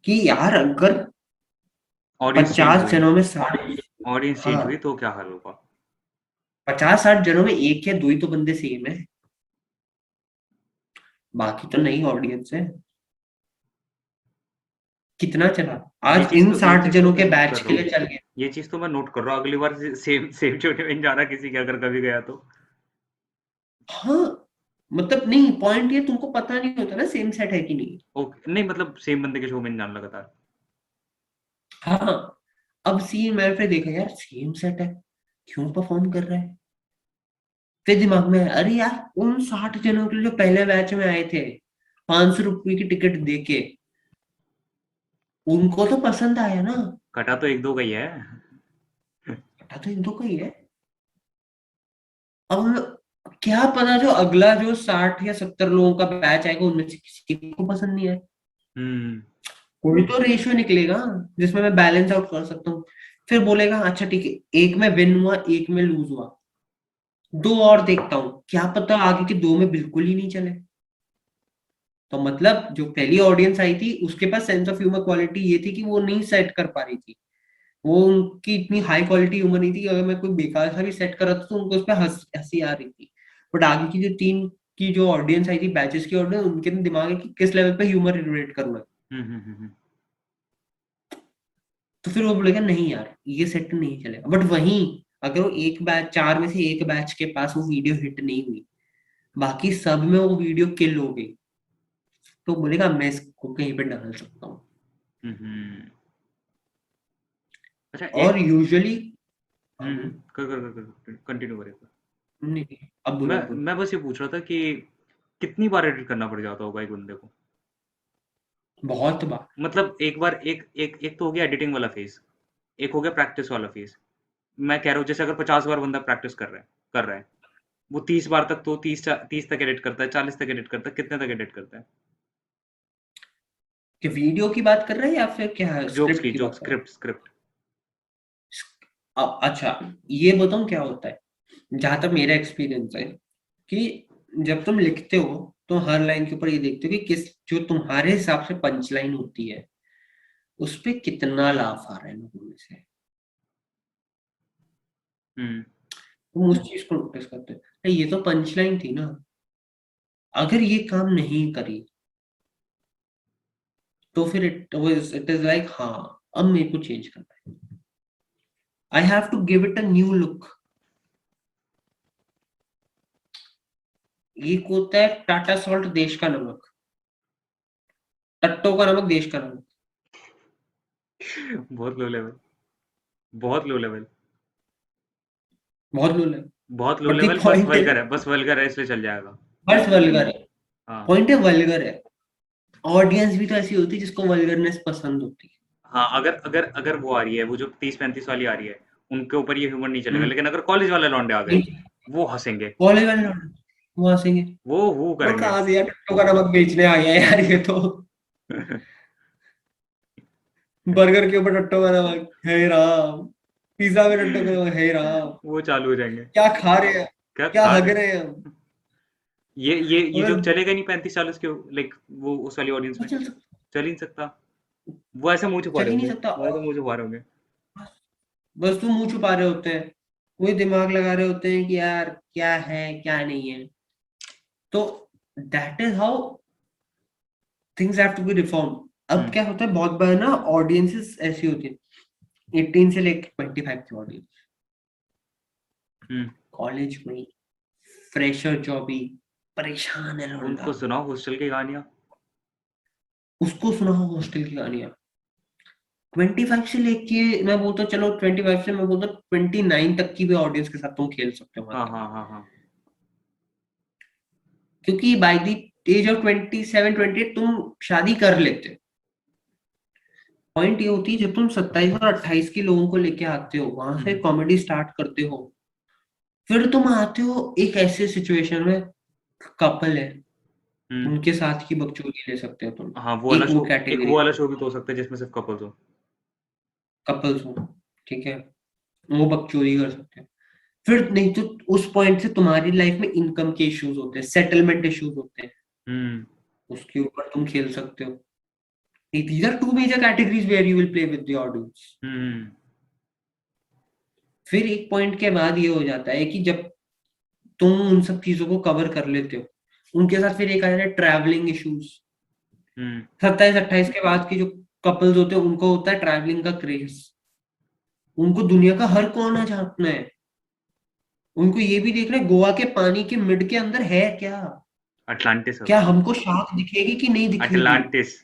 कि यार अगर ऑडियंस चेंज 50 हुई, जनों में 60, ऑडियंस चेंज हुई हाँ, तो क्या हाल होगा? 50-60 जनों में एक या दो ही तो बंदे सेम है, बाकी तो नई ऑडियंस है। कितना चला, आज इन ये 60 चीज़ तो जनों मैं के नोट कर बैच रहा के हूँ। लिए चल गया। ये चीज़ तो मैं नोट कर रहा हूँ, अगली बार से सेम सेम शो में नहीं जाना किसी के, अगर कभी गया तो। हाँ, मतलब नहीं, पॉइंट ये तुमको पता नहीं होता ना सेम सेट है कि नहीं। ओके, नहीं मतलब सेम बंदे के शो में नहीं जाना लगातार। हाँ, अब सीन मैंने फिर देखा यार सेम सेट है, क्यों परफॉर्म कर रहा है। फिर दिमाग में आया, अरे यार उन 60 जनों के लिए जो पहले बैच में आए थे 500 रुपये की टिकट देके, उनको तो पसंद आया ना। कटा तो 1-2 का ही है। घटा तो इनको का ही है। अब क्या पता जो अगला जो 60 या 70 लोगों का बैच आएगा उनमें से किसी को पसंद नहीं आए, हुँ, कोई तो रेशियो निकलेगा जिसमें मैं बैलेंस आउट कर सकता हूँ। फिर बोलेगा अच्छा ठीक है, एक में विन हुआ एक में लूज हुआ, दो और देखता हूँ, क्या पता आगे के दो में बिल्कुल ही नहीं चले। तो मतलब जो पहली ऑडियंस आई थी उसके पास सेंस ऑफ ह्यूमर क्वालिटी ये थी कि वो नहीं सेट कर पा रही थी, वो उनकी इतनी हाई क्वालिटी ह्यूमर नहीं थी कि अगर मैं कोई बेकार सा भी सेट कर रहा था तो उनको उस पर हंसी आ रही थी। बट आगे की जो तीन की जो ऑडियंस आई थी, बैचेस की ऑडियंस, उनके दिमाग है कि किस लेवल पे ह्यूमर रिलेट करना है। हुँ, हुँ, हुँ, हुँ। तो फिर वो बोलेगा नहीं यार ये सेट नहीं चलेगा। बट वहीं अगर वो एक बैच, चार में से एक बैच के पास वो वीडियो हिट नहीं हुई, बाकी सब में वो वीडियो किल हो गई, तो बोलेगा मैं इसको कहीं पे डाल सकता हूँ। हुँ, हुँ। अच्छा और एक यूजुअली, हुँ, हुँ। कर कंटिन्यू करिए। नहीं, अब बोलो अब बोलो। मैं बस ये पूछ रहा था कि कितनी बार एडिट करना पड़ जाता होगा एक बंदे को? बहुत बार। मतलब एक बार एक तो हो गया एडिटिंग वाला फ़ेज़, एक हो गया प्रैक्टिस वाला फ़ेज़। मैं कह रहा हूँ जैसे अगर 50 बार बंदा प्रैक्टिस कर रहा है, वो 30 बार तक तो 30 तक एडिट करता है, 40 तक एडिट करता है, कितने तक एडिट करता है? कि वीडियो की बात कर रहे हैं या फिर क्या स्क्रिप्ट की जोक्स बात कर रहे स्क्रिप्ट। हैं। अच्छा, ये बताऊं क्या होता है, जहां तक मेरा एक्सपीरियंस है कि जब तुम लिखते हो तो हर लाइन के ऊपर ये देखते हो कि किस जो तुम्हारे हिसाब से पंच लाइन होती है उस पे कितना लाफ आ रहा है लोगों में से। हुँ, तुम उस चीज को नोटिस करते हो, "अरे, ये तो पंच लाइन थी ना, अगर ये काम नहीं करी तो फिर इट इज लाइक हाँ अब मेरे को चेंज करना है, I have to give it a new look. ये होता है टाटा सॉल्ट देश का नमक, टट्टो का नमक देश का नमक। बहुत लो लेवल, बहुत लो लेवल, बहुत लूल है। बहुत लो बट दी लेवल, बस पॉइंट वल्गर है, है, बस वल्गर है इसलिए चल जाएगा। बस वल्गर है। हाँ पॉइंट है वल्गर है। ऑडियंस भी तो ऐसी होती है जिसको वल्गरनेस पसंद होती हाँ, अगर अगर अगर वो आ रही है, वो जो 30-35 वाली आ रही है, उनके ऊपर ये ह्यूमर नहीं है। चलेगा, लेकिन अगर कॉलेज वाले लौंडे आ गए, वो हंसेंगे, कॉलेज वाले लौंडे वो हंसेंगे। वो वो करेंगे। कहाँ से यार टट्टो का नमक बेचने आ गया यार ये तो। बर्गर के ऊपर टट्टो का नमक, हे राम। पिज्जा में टट्टो का नमक, हे राम। वो चालू हो जाएंगे। क्या खा रहे हैं, क्या क्या खा हग रहे हैं? रहे हैं हम। ये जो मगर चलेगा नहीं 35-40 के, लाइक वो उस वाली ऑडियंस वो में चल सकता, चल ही नहीं सकता। वो ऐसे मुंह छुपा चल रहे ही नहीं होंगे, सकता। वो ऐसे मुंह छुपा रहे होंगे। बस तुम मुंह छुपा रहे होते हैं, वही दिमाग लगा रहे होते हैं कि यार क्या है क्या नहीं है। तो that is how things have to be reform. अब हम्म क्या होता है बहुत बार ना, ऑडियंसेस ऐसी होती है 18 से लेकर 25 की ऑडियंस, हम्म कॉलेज में फ्रेशर जॉबी, परेशान है लौंडा। उनको सुनाओ हॉस्टल की कहानियां। उसको सुनाओ हॉस्टल की कहानियां। 25 से लेके मैं बोलता हूँ, चलो 25 से मैं बोलता हूँ 29 तक की भी ऑडियंस के साथ तुम खेल सकते हो वहां हाँ तक। हाँ हाँ हाँ। क्योंकि बाय द एज ऑफ 27-28 तुम शादी कर लेते हो। पॉइंट ये होती है जब तुम 27 और 28 के लोगों को लेके आते हो, वहां से हम्म कॉमेडी स्टार्ट करते हो, फिर तुम आते हो एक ऐसे सिचुएशन में, कपल है, हम्म उनके साथ की बकचोदी ले सकते हो तुम। हाँ, वो वाला एक शो, वो एक कैटेगरी, वो वाला शो भी तो हो सकता है जिसमें सिर्फ कपल्स हो। कपल्स हो, ठीक है, वो बकचोदी कर सकते हैं। फिर नहीं तो उस पॉइंट से तुम्हारी लाइफ में इनकम के इश्यूज होते हैं, सेटलमेंट इश्यूज होते हैं, हम्म उसके ऊपर तुम खेल सकते हो। These are two major categories where you will play with the audience. हम्म फिर एक पॉइंट के बाद ये हो जाता है कि जब तुम उन सब चीजों को कवर कर लेते हो, उनके साथ फिर एक आ जाता है ट्रैवलिंग इश्यूज। हम्म 27-28 के बाद की जो कपल्स होते हैं उनको होता है ट्रैवलिंग का क्रेज, उनको दुनिया का हर कोना झांकना है, उनको ये भी देखना है गोवा के पानी के मिड के अंदर है क्या, अटलांटिस हो। क्या हमको शार्क दिखेगी कि नहीं दिखेगी। अटलांटिस।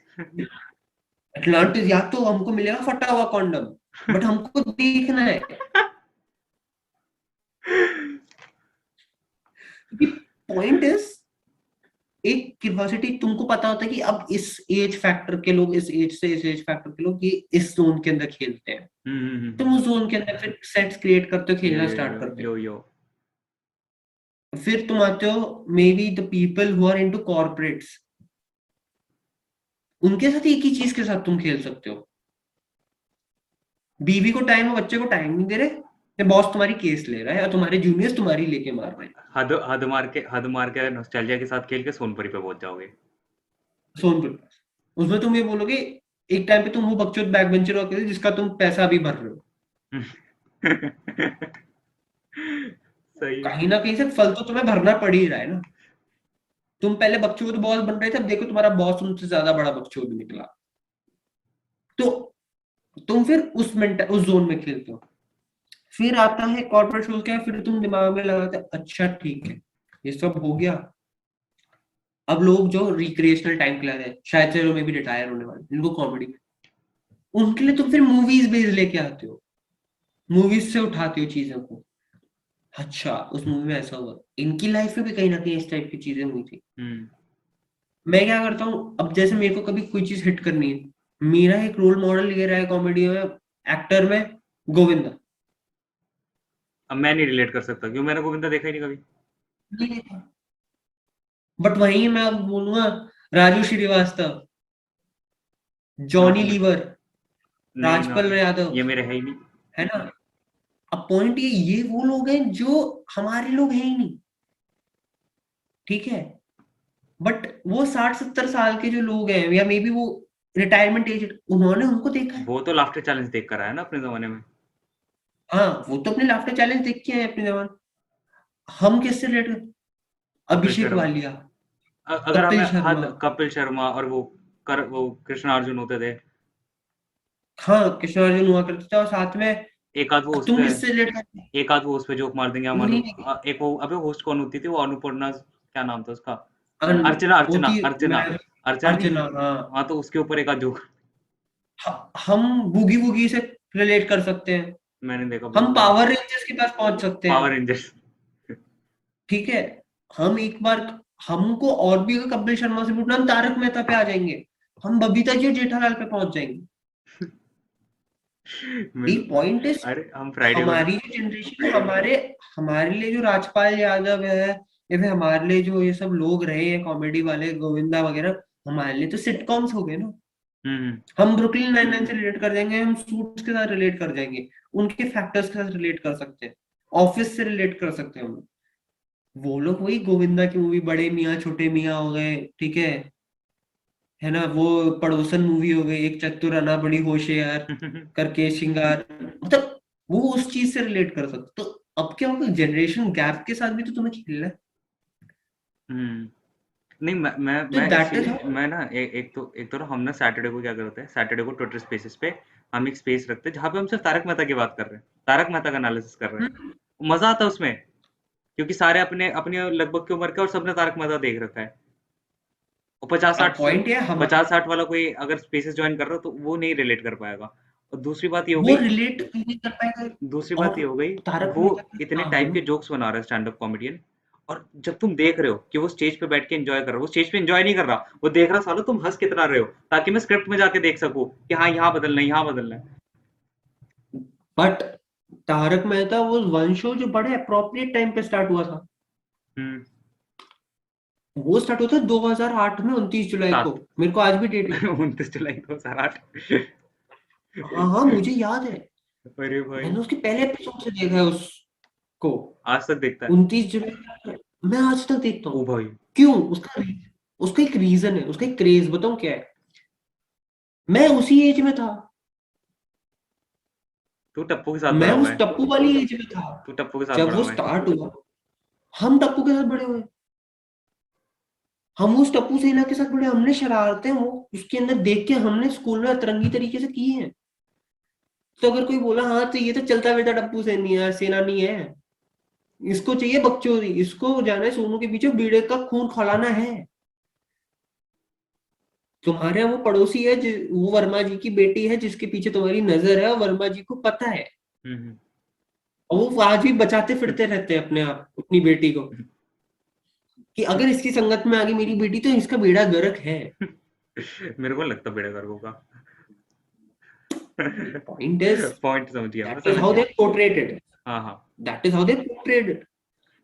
अटलांटिस या तो हमको मिलेगा फटा हुआ कॉन्डम, बट हमको देखना है। पॉइंट इज एक क्यूरियोसिटी, तुमको पता होता है कि अब इस एज फैक्टर के लोग, इस एज से इस एज फैक्टर के लोग ये इस जोन के अंदर खेलते हैं। तुम उस जोन के अंदर फिर सेट्स क्रिएट करते हो, यो खेलना यो स्टार्ट यो करते यो यो। हो। फिर तुम आते हो maybe the people who are into corporates, उनके साथ एक ही चीज के साथ तुम खेल सकते हो। बीवी को टाइम और बच्चे को टाइम नहीं दे रहे, बॉस तुम्हारी केस ले रहा है और तुम्हारे जूनियर्स तुम्हारी लेके मार रहे हैं। हद मार के नॉस्टैल्जिया के साथ खेल के सोनपरी पे पहुंच जाओगे। सोनपुर, उसमें तुम ये बोलोगे एक टाइम पे तुम वो बकचोद बैक बेंचर होते जिसका तुम पैसा भी भर रहे हो। सही है। कहीं ना कहीं से फल तो तुम्हें भरना पड़ ही रहा है ना। तुम पहले बकचोद बॉस बन रहे थे, अब देखो तुम्हारा बॉस तुमसे ज्यादा बड़ा बकचोद निकला। तो तुम फिर उस जोन में खेलते हो। फिर आता है कॉर्पोरेट शोज का, फिर तुम दिमाग में लगाते हो, अच्छा ठीक है ये सब हो गया, अब लोग जो रिक्रिएशनल टाइम के लिए शायद से में भी रिटायर होने वाले जिनको कॉमेडी, उनके लिए तुम फिर मूवीज बेस लेके आते हो, मूवीज से उठाते हो चीजों को। अच्छा उस मूवी में ऐसा हुआ, इनकी लाइफ में भी कहीं ना कहीं इस टाइप की चीजें हुई थी। हम्म मैं क्या करता हूँ, अब जैसे मेरे को कभी कोई चीज हिट करनी है, मेरा एक रोल मॉडल ये रहा है कॉमेडी में, एक्टर में, गोविंदा। अब मैं नहीं रिलेट कर सकता क्यों, मैंने गोविंदा देखा ही नहीं कभी। बट वहीं मैं अब बोलूंगा राजू श्रीवास्तव, नॉट जॉनी मी। लीवर, नहीं, राजपाल यादव, ये मेरे है ही नहीं। है ना। अब पॉइंट ये वो लोग हैं जो हमारे लोग हैं ही नहीं, ठीक है, बट वो 60-70 साल के जो लोग हैं या मे बी वो रिटायरमेंट एज, उन्होंने उनको देखा है। वो तो लाफ्टर चैलेंज देख कर आया ना अपने जमाने में। हाँ वो तो अपने लाफ्टर चैलेंज देख के आए अपने जमाने। हम किससे रिलेटेड, कपिल अभिषेक शर्मा। वालिया, अगर हमें कपिल शर्मा। कपिल शर्मा और वो कृष्ण अर्जुन होते थे। हाँ, कृष्ण अर्जुन हुआ करते थे, और साथ में एक आध वो उस तुम पे किससे रिलेट करते हो? एक आध वो उस पे जोक मार देंगे हम नहीं नहीं, एक वो अबे होस्ट कौन होती थी वो अन्नपूर्णा, क्या नाम था उसका? अर्चना वो अर्चना थी अर्चना मैं, अर्चना नहीं। अर्चना, हाँ। हाँ तो उसके ऊपर एक आध जोक। हम बूगी वूगी से रिलेट कर सकते हैं। मैंने देखा हम वो पावर रेंजर्स के पास पहुंच सकते हैं। Power rangers. ठीक है, हम एक बार, हमको और भी अगर कपिल शर्मा से पूछना, हम तारक मेहता पे आ जाएंगे, हम बबीता जी और जेठालाल पे पहुंच जाएंगे। मेरे ये को पॉइंट है। अरे हम फ्राइडे को हमारी जो जनरेशन है, हमारे हमारे लिए जो राजपाल यादव है, या फिर हमारे लिए जो ये सब लोग रहे हैं कॉमेडी वाले, गोविंदा वगैरह, हमारे लिए तो सिटकॉम्स हो गए ना। हम्म। हम ब्रुकलिन नाइन नाइन से रिलेट कर जाएंगे, हम सूट्स के साथ रिलेट कर जाएंगे, उनके फैक्टर्स के साथ रिलेट कर सकते हैं, ऑफिस से रिलेट कर सकते हैं हम लोग। वो लोग वही गोविंदा की मूवी, बड़े मियाँ छोटे मियाँ हो गए, ठीक है ना, वो पड़ोसन मूवी हो गई, एक चतुराना बड़ी होशियार करके श्रृंगार, मतलब वो उस चीज से रिलेट कर सकते। तो अब क्या होगा, जनरेशन गैप के साथ भी तो तुम्हें खेलना है। हम्म। नहीं तो मैं दैट इज इसीलिए हाउ। मैं ना एक तो ना हम ना सैटरडे को क्या करते हैं, सैटरडे को ट्विटर स्पेसेस पे हम एक स्पेस रखते हैं जहाँ पे हम सिर्फ तारक मेहता की बात कर रहे हैं, तारक मेहता का एनालिसिस कर रहे हैं। मजा आता है उसमें, क्योंकि सारे अपने अपने लगभग की उम्र के और सबने तारक मेहता देख रखा है। और अब पॉइंट ये हमारे, 50-60 वाला कोई अगर स्पेसेस ज्वाइन कर रहा हो तो वो नहीं रिलेट कर पाएगा। और दूसरी बात ये हो वो गई, रिलेट नहीं कर पाएगा। दूसरी बात और ये हो गई, तारक वो मेहता का इतने काम है टाइप ना। के जोक्स बना रहा है स्टैंड अप कॉमेडियन, और जब तुम देख रहे हो कि वो स्टेज पे बैठ के एंजॉय कर रहा है, वो स्टेज पे एंजॉय नहीं कर रहा, वो देख रहा सालो तुम हंस कितना रहे हो, ताकि मैं स्क्रिप्ट में जाके देख सकूं कि हाँ यहाँ बदलना है यहाँ बदलना है। बट तारक मेहता वो वन शो जो बड़े अप्रोप्रिएट टाइम पे स्टार्ट हुआ था। हम्म। वो स्टार्ट हुआ था 2008 में, 29 जुलाई को। सात मेरे को आज भी डेट। 29 जुलाई 2008। हाँ हाँ, मुझे याद है। अरे भाई, मैंने उसके पहले एपिसोड से देखा है उसको। आज तक देखता है। 29 जुलाई मैं आज तक देखता ओ हूँ। भाई, क्यों? उसका एक रीजन है, उसका एक क्रेज बताऊं क्या है। मैं उसी एज में था। तू टप्पू के साथ मैं बड़ा हुआ उस है। टप्पू वाली एज में था तू टप्पू के साथ जब बड़ा वो हुआ है। स्टार्ट हुआ। हम टप्पू के साथ बड़े हुए। हम उस टप्पू सेना के साथ बड़े, हमने शरारतें वो उसके अंदर देख के हमने स्कूल में अतरंगी तरीके से की हैं। तो अगर कोई बोला हाँ तो ये तो चलता फिरता टप्पू सेनानी है, इसको चाहिए बकचोदी, इसको जाना है सोनू के पीछे बीड़े का खून खौलाना है। तुम्हारे यहाँ वो पड़ोसी है वो वर्मा जी की बेटी है जिसके पीछे तुम्हारी नजर है, और वर्मा जी को पता है, हम्म। और वो आज भी बचाते फिरते रहते हैं अपने आप अपनी बेटी को, कि अगर इसकी संगत में आ गई मेरी बेटी तो इसका बेड़ा गर्क है। मेरे को लगता बेड़ा गर्क होगा। पॉइंट इज, पॉइंट समझ गया, मैं दैट इज समझ हाउ गया। दे पोर्ट्रेट इट। हाँ हाँ। That is how they portrait it. तो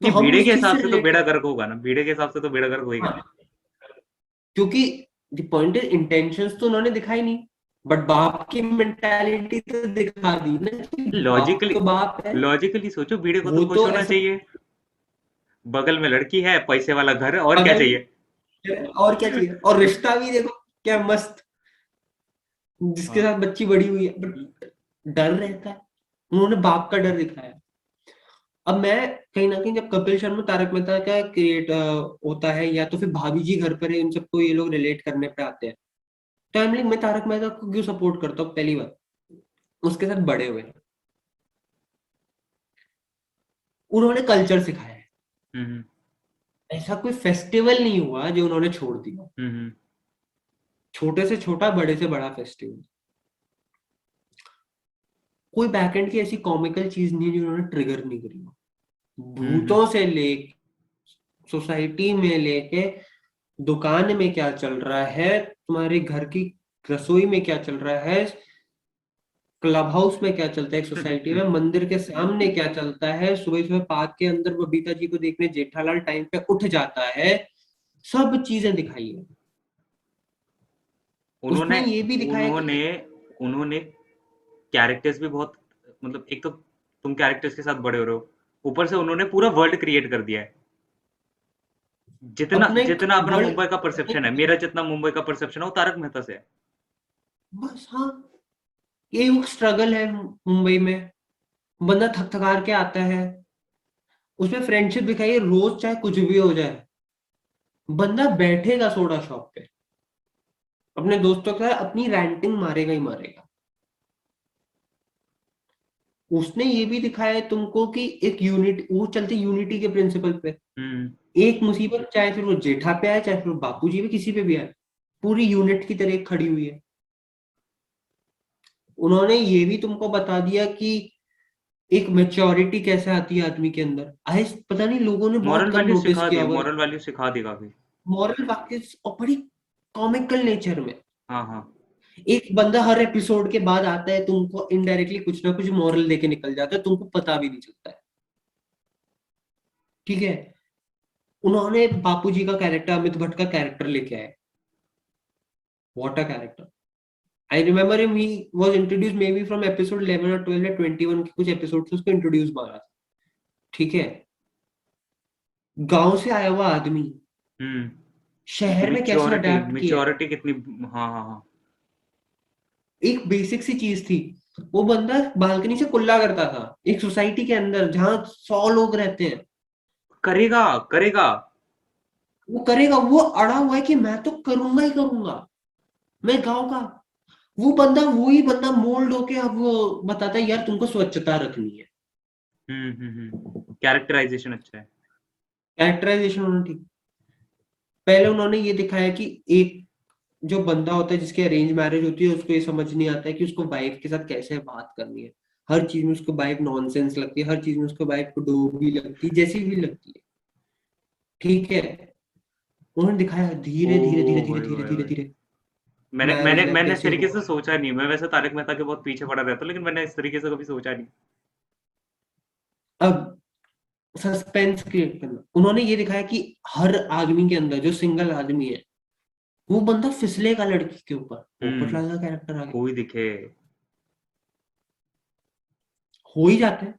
नहीं, हम बीड़े के उस चीज हिसाब से से तो रिलेट बेड़ा कर, गर्क होगा ना, बीड़े के हिसाब से तो बेड़ा गर्क होएगा। हाँ, क्योंकि द पॉइंट इज इंटेंशंस तो उन्होंने दिखाई नहीं, बट बाप की मेंटालिटी तो दिखा दी ना, कि बाप लॉजिकली तो बाप है। लॉजिकली सोचो, बीड़े को तो वो खुश तो होना ऐसा चाहिए, बगल में लड़की है, पैसे वाला घर है, और क्या बगल, चाहिए। और क्या चाहिए, और रिश्ता भी देखो क्या मस्त, जिसके हाँ। साथ बच्ची बड़ी हुई है, बट डर रहता है। उन्होंने बाप का डर दिखाया। अब मैं कहीं ना कहीं, जब कपिल शर्मा तारक मेहता का क्रिएट होता है, या तो फिर भाभी जी घर पर है, इन सबको ये लोग रिलेट करने पे आते हैं, तो मैं तारक मेहता को क्यों सपोर्ट करता हूँ, पहली बार उसके साथ बड़े हुए हैं। उन्होंने कल्चर सिखाया है। हम्म। ऐसा कोई फेस्टिवल नहीं हुआ जो उन्होंने छोड़ दिया। हम्म। छोटे से छोटा, बड़े से बड़ा फेस्टिवल, कोई बैकएंड की ऐसी कॉमिकल चीज नहीं है जो उन्होंने ट्रिगर नहीं करी हो। हम्म। भूतों से ले, सोसाइटी में लेके, दुकान में क्या चल रहा है, तुम्हारे घर की रसोई में क्या चल रहा है, क्लब हाउस में क्या चलता है, एक सोसाइटी में मंदिर के सामने क्या चलता है, सुबह सुबह पार्क के अंदर बबीता जी को देखने जेठालाल टाइम पे उठ जाता है, सब चीजें दिखाई है। उन्होंने उसने ये भी दिखाया उन्होंने कि उन्होंने कैरेक्टर्स भी बहुत, मतलब एक तो तुम कैरेक्टर्स के साथ बड़े हो रहे हो, ऊपर से उन्होंने पूरा वर्ल्ड क्रिएट कर दिया है। जितना अपना एक जितना अपना वर्ल्ड, मुंबई का परसेप्शन है, मेरा जितना मुंबई का परसेप्शन है वो तारक मेहता से है। बस हाँ, ये एक स्ट्रगल है मुंबई में। बंदा थक थकार के आता है, उसमें फ्रेंडशिप दिखाई है रोज, चाहे कुछ भी हो जाए। बंदा बैठेगा सोडा शॉप पे, अपने दोस्तों के साथ अपनी रैंटिंग मारेगा ही मारेगा। उसने ये भी दिखाया है तुमको कि एक यूनिट, वो चलते यूनिटी के प्रिंसिपल पे। हम्म। एक मुसीबत चाहे फिर वो जेठा पे आए, चाहे फिर वो बापू जी पे, किसी पे भी आए, पूरी यूनिट की तरह खड़ी हुई है। उन्होंने ये भी तुमको बता दिया कि एक मेच्योरिटी कैसे आती है आदमी के अंदर। आज पता नहीं लोगों ने बहुत मॉरल कम वैल्यू नोटिस सिखा किया दी, होगा मॉरल वैल्यू सिखा दी काफी। मॉरल वाक्य, और बड़ी कॉमिकल नेचर में। हाँ हाँ। एक बंदा हर एपिसोड के बाद आता है, तुमको इनडायरेक्टली कुछ ना कुछ मॉरल देके निकल जाता है, तुमको पता भी नहीं चलता है। ठीक है। उन्होंने बापू जी का कैरेक्टर, अमित भट्ट का कैरेक्टर लेके आए। What a character. I remember him, he was introduce may be from episode 11 और 12 या 21 के कुछ एपिसोड से उसको इंट्रोड्यूस मारा था। ठीक है। गांव से आया हुआ आदमी शहर में कैसे मिच्योरिटी अडेप्ट किया। मिच्योरिटी कितनी। हाँ हाँ हाँ। एक बेसिक सी चीज थी, वो बंदा बालकनी से कुल्ला करता था एक सोसाइटी के अंदर जहां 100 लोग रहते हैं। करेगा करेगा। वो करेगा, वो अड़ा हुआ है कि मैं तो करूंगा ही करूंगा, मैं गांव का। वो बंदा, वही बंदा मोल्ड होके अब वो बताता है यार तुमको स्वच्छता रखनी है। कैरेक्टराइजेशन अच्छा है। कैरेक्टराइजेशन उन्होंने ठीक। पहले उन्होंने ये दिखाया कि एक जो बंदा होता है जिसकी अरेंज मैरिज होती है, उसको ये समझ नहीं आता है कि उसको वाइफ के साथ कैसे बात करनी है। हर चीज में उसको वाइफ नॉनसेंस लगती है, हर चीज में उसको वाइफ को डोबी लगती है, जैसी भी लगती है। ठीक है। उन्होंने दिखाया धीरे धीरे धीरे ओह धीरे भाई धीरे भाई धीरे भाई। धीरे मैंने मैरिज मैंने लाइफ मैंने इस कैसे तरीके हो। से सोचा नहीं। मैं वैसे तारक मेहता के बहुत पीछे पड़ा रहता हूँ, लेकिन मैंने इस तरीके से कभी सोचा नहीं। अब सस्पेंस क्रिएट करना, उन्होंने ये दिखाया कि हर आदमी के अंदर जो सिंगल आदमी है, वो बंदा फिसलेगा लड़की के ऊपर। पोपटलाल का कैरेक्टर आ गया। कोई दिखे। हो ही जाता है,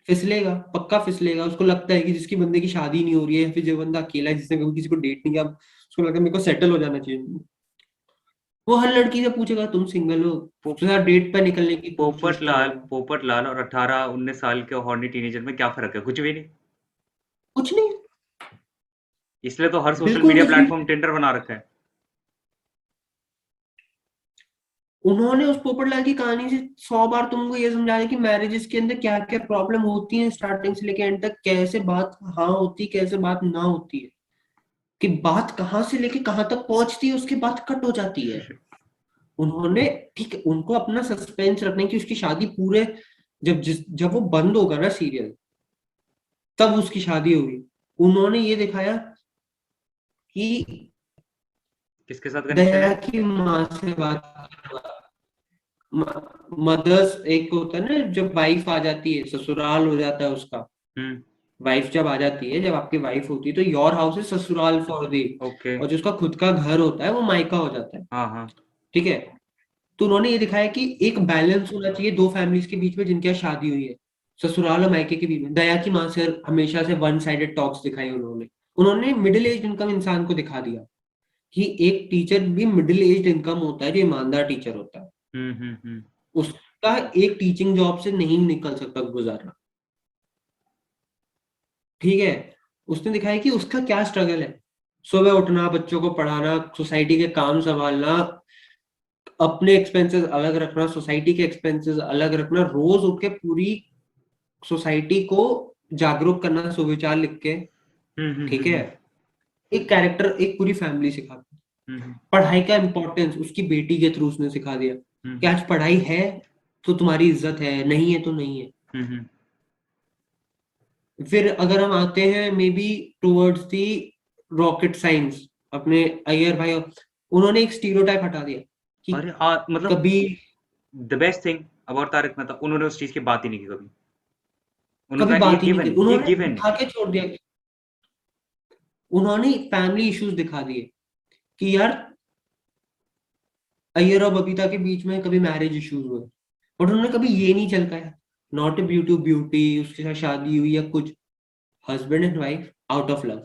फिसलेगा, पक्का फिसलेगा। उसको लगता है कि जिसकी बंदे की शादी नहीं हो रही है, या फिर जो बंदा अकेला है जिसने कभी किसी को डेट नहीं किया, उसको लगता है मेरे को सेटल हो जाना चाहिए, वो हर लड़की से पूछेगा तुम सिंगल हो, पो, उसके साथ डेट पे निकलने की कोशिश पोपटलाल करेगा। पोपटलाल और 18-19 साल के हॉर्नी टीनेजर में क्या फर्क है? कुछ भी नहीं। कुछ नहीं, इसलिए तो हर सोशल बिल्कुल मीडिया कुछ नहीं। प्लेटफॉर्म टिंडर बना रखा है। उन्होंने उस पोपटलाल की कहानी से 100 बार तुमको ये समझाया कि मैरिजेस के अंदर क्या क्या प्रॉब्लम होती है, स्टार्टिंग से लेके एंड तक कैसे बात हाँ होती है, कैसे बात ना होती है, कि बात कहाँ से लेके कहाँ तक पहुंचती है, उसके बाद कट हो जाती है। उन्होंने, ठीक है, उनको अपना सस्पेंस रखने की, उसकी शादी पूरे, जब वो बंद होगा ना सीरियल, तब उसकी शादी होगी। उन्होंने ये दिखाया कि किसके साथ कनेक्शन दया है? की माँ से बात, मदर्स, एक होता है ना जब वाइफ आ जाती है, ससुराल हो जाता है उसका। हम्म। वाइफ जब आ जाती है, जब आपकी वाइफ होती है तो योर हाउस इज ससुराल फॉर दी, ओके। और जो उसका खुद का घर होता है वो मायका हो जाता है। हाँ हाँ। ठीक है। तो उन्होंने ये दिखाया कि एक बैलेंस होना चाहिए दो फैमिलीज के बीच में जिनकी यहाँ शादी हुई है, ससुराल और मायके के बीच में। दया की माँ से हमेशा से वन साइडेड टॉक्स दिखाई उन्होंने। उन्होंने मिडिल एज इनकम इंसान को दिखा दिया कि एक टीचर भी मिडिल एज इनकम होता है, जो ईमानदार टीचर होता है, हम्म। उसका एक टीचिंग जॉब से नहीं निकल सकता गुजारा। ठीक है। उसने दिखाया कि उसका क्या स्ट्रगल है, सुबह उठना, बच्चों को पढ़ाना, सोसाइटी के काम संभालना, अपने एक्सपेंसेस अलग रखना, सोसाइटी के एक्सपेंसेस अलग रखना, रोज उठ के पूरी सोसाइटी को जागरूक करना सुविचार लिख के। ठीक है। हम्म। एक कैरेक्टर, एक पूरी फैमिली सिखाता है। हम्म। पढ़ाई का इंपॉर्टेंस उसकी बेटी के थ्रू उसने सिखा दिया कि हम्म। आज पढ़ाई है तो तुम्हारी इज्जत है, नहीं है तो नहीं है। हम्म। फिर अगर हम आते हैं may be towards the rocket science, अपने अय्यर भाई, उन्होंने एक स्टीरियोटाइप हटा दिया कि अरे मतलब कभी the best thing about Tarak Mehta, उन्होंने उस चीज की बात ही नहीं की कभी। उन्होंने कभी कहा ये बात ही नहीं की, गिवन, ये उन्होंने गिवन। दिखा के छोड़ दिया। उन्होंने फैमिली इश्यूज दिखा दिए कि यार अय्यर और बबीता के बीच में कभी मैरिज इश्यूज हुए, बट उन्होंने कभी ये नहीं झलकाया, नॉट ए ब्यूटी ब्यूटी उसके साथ शादी हुई या कुछ, husband and wife out of love.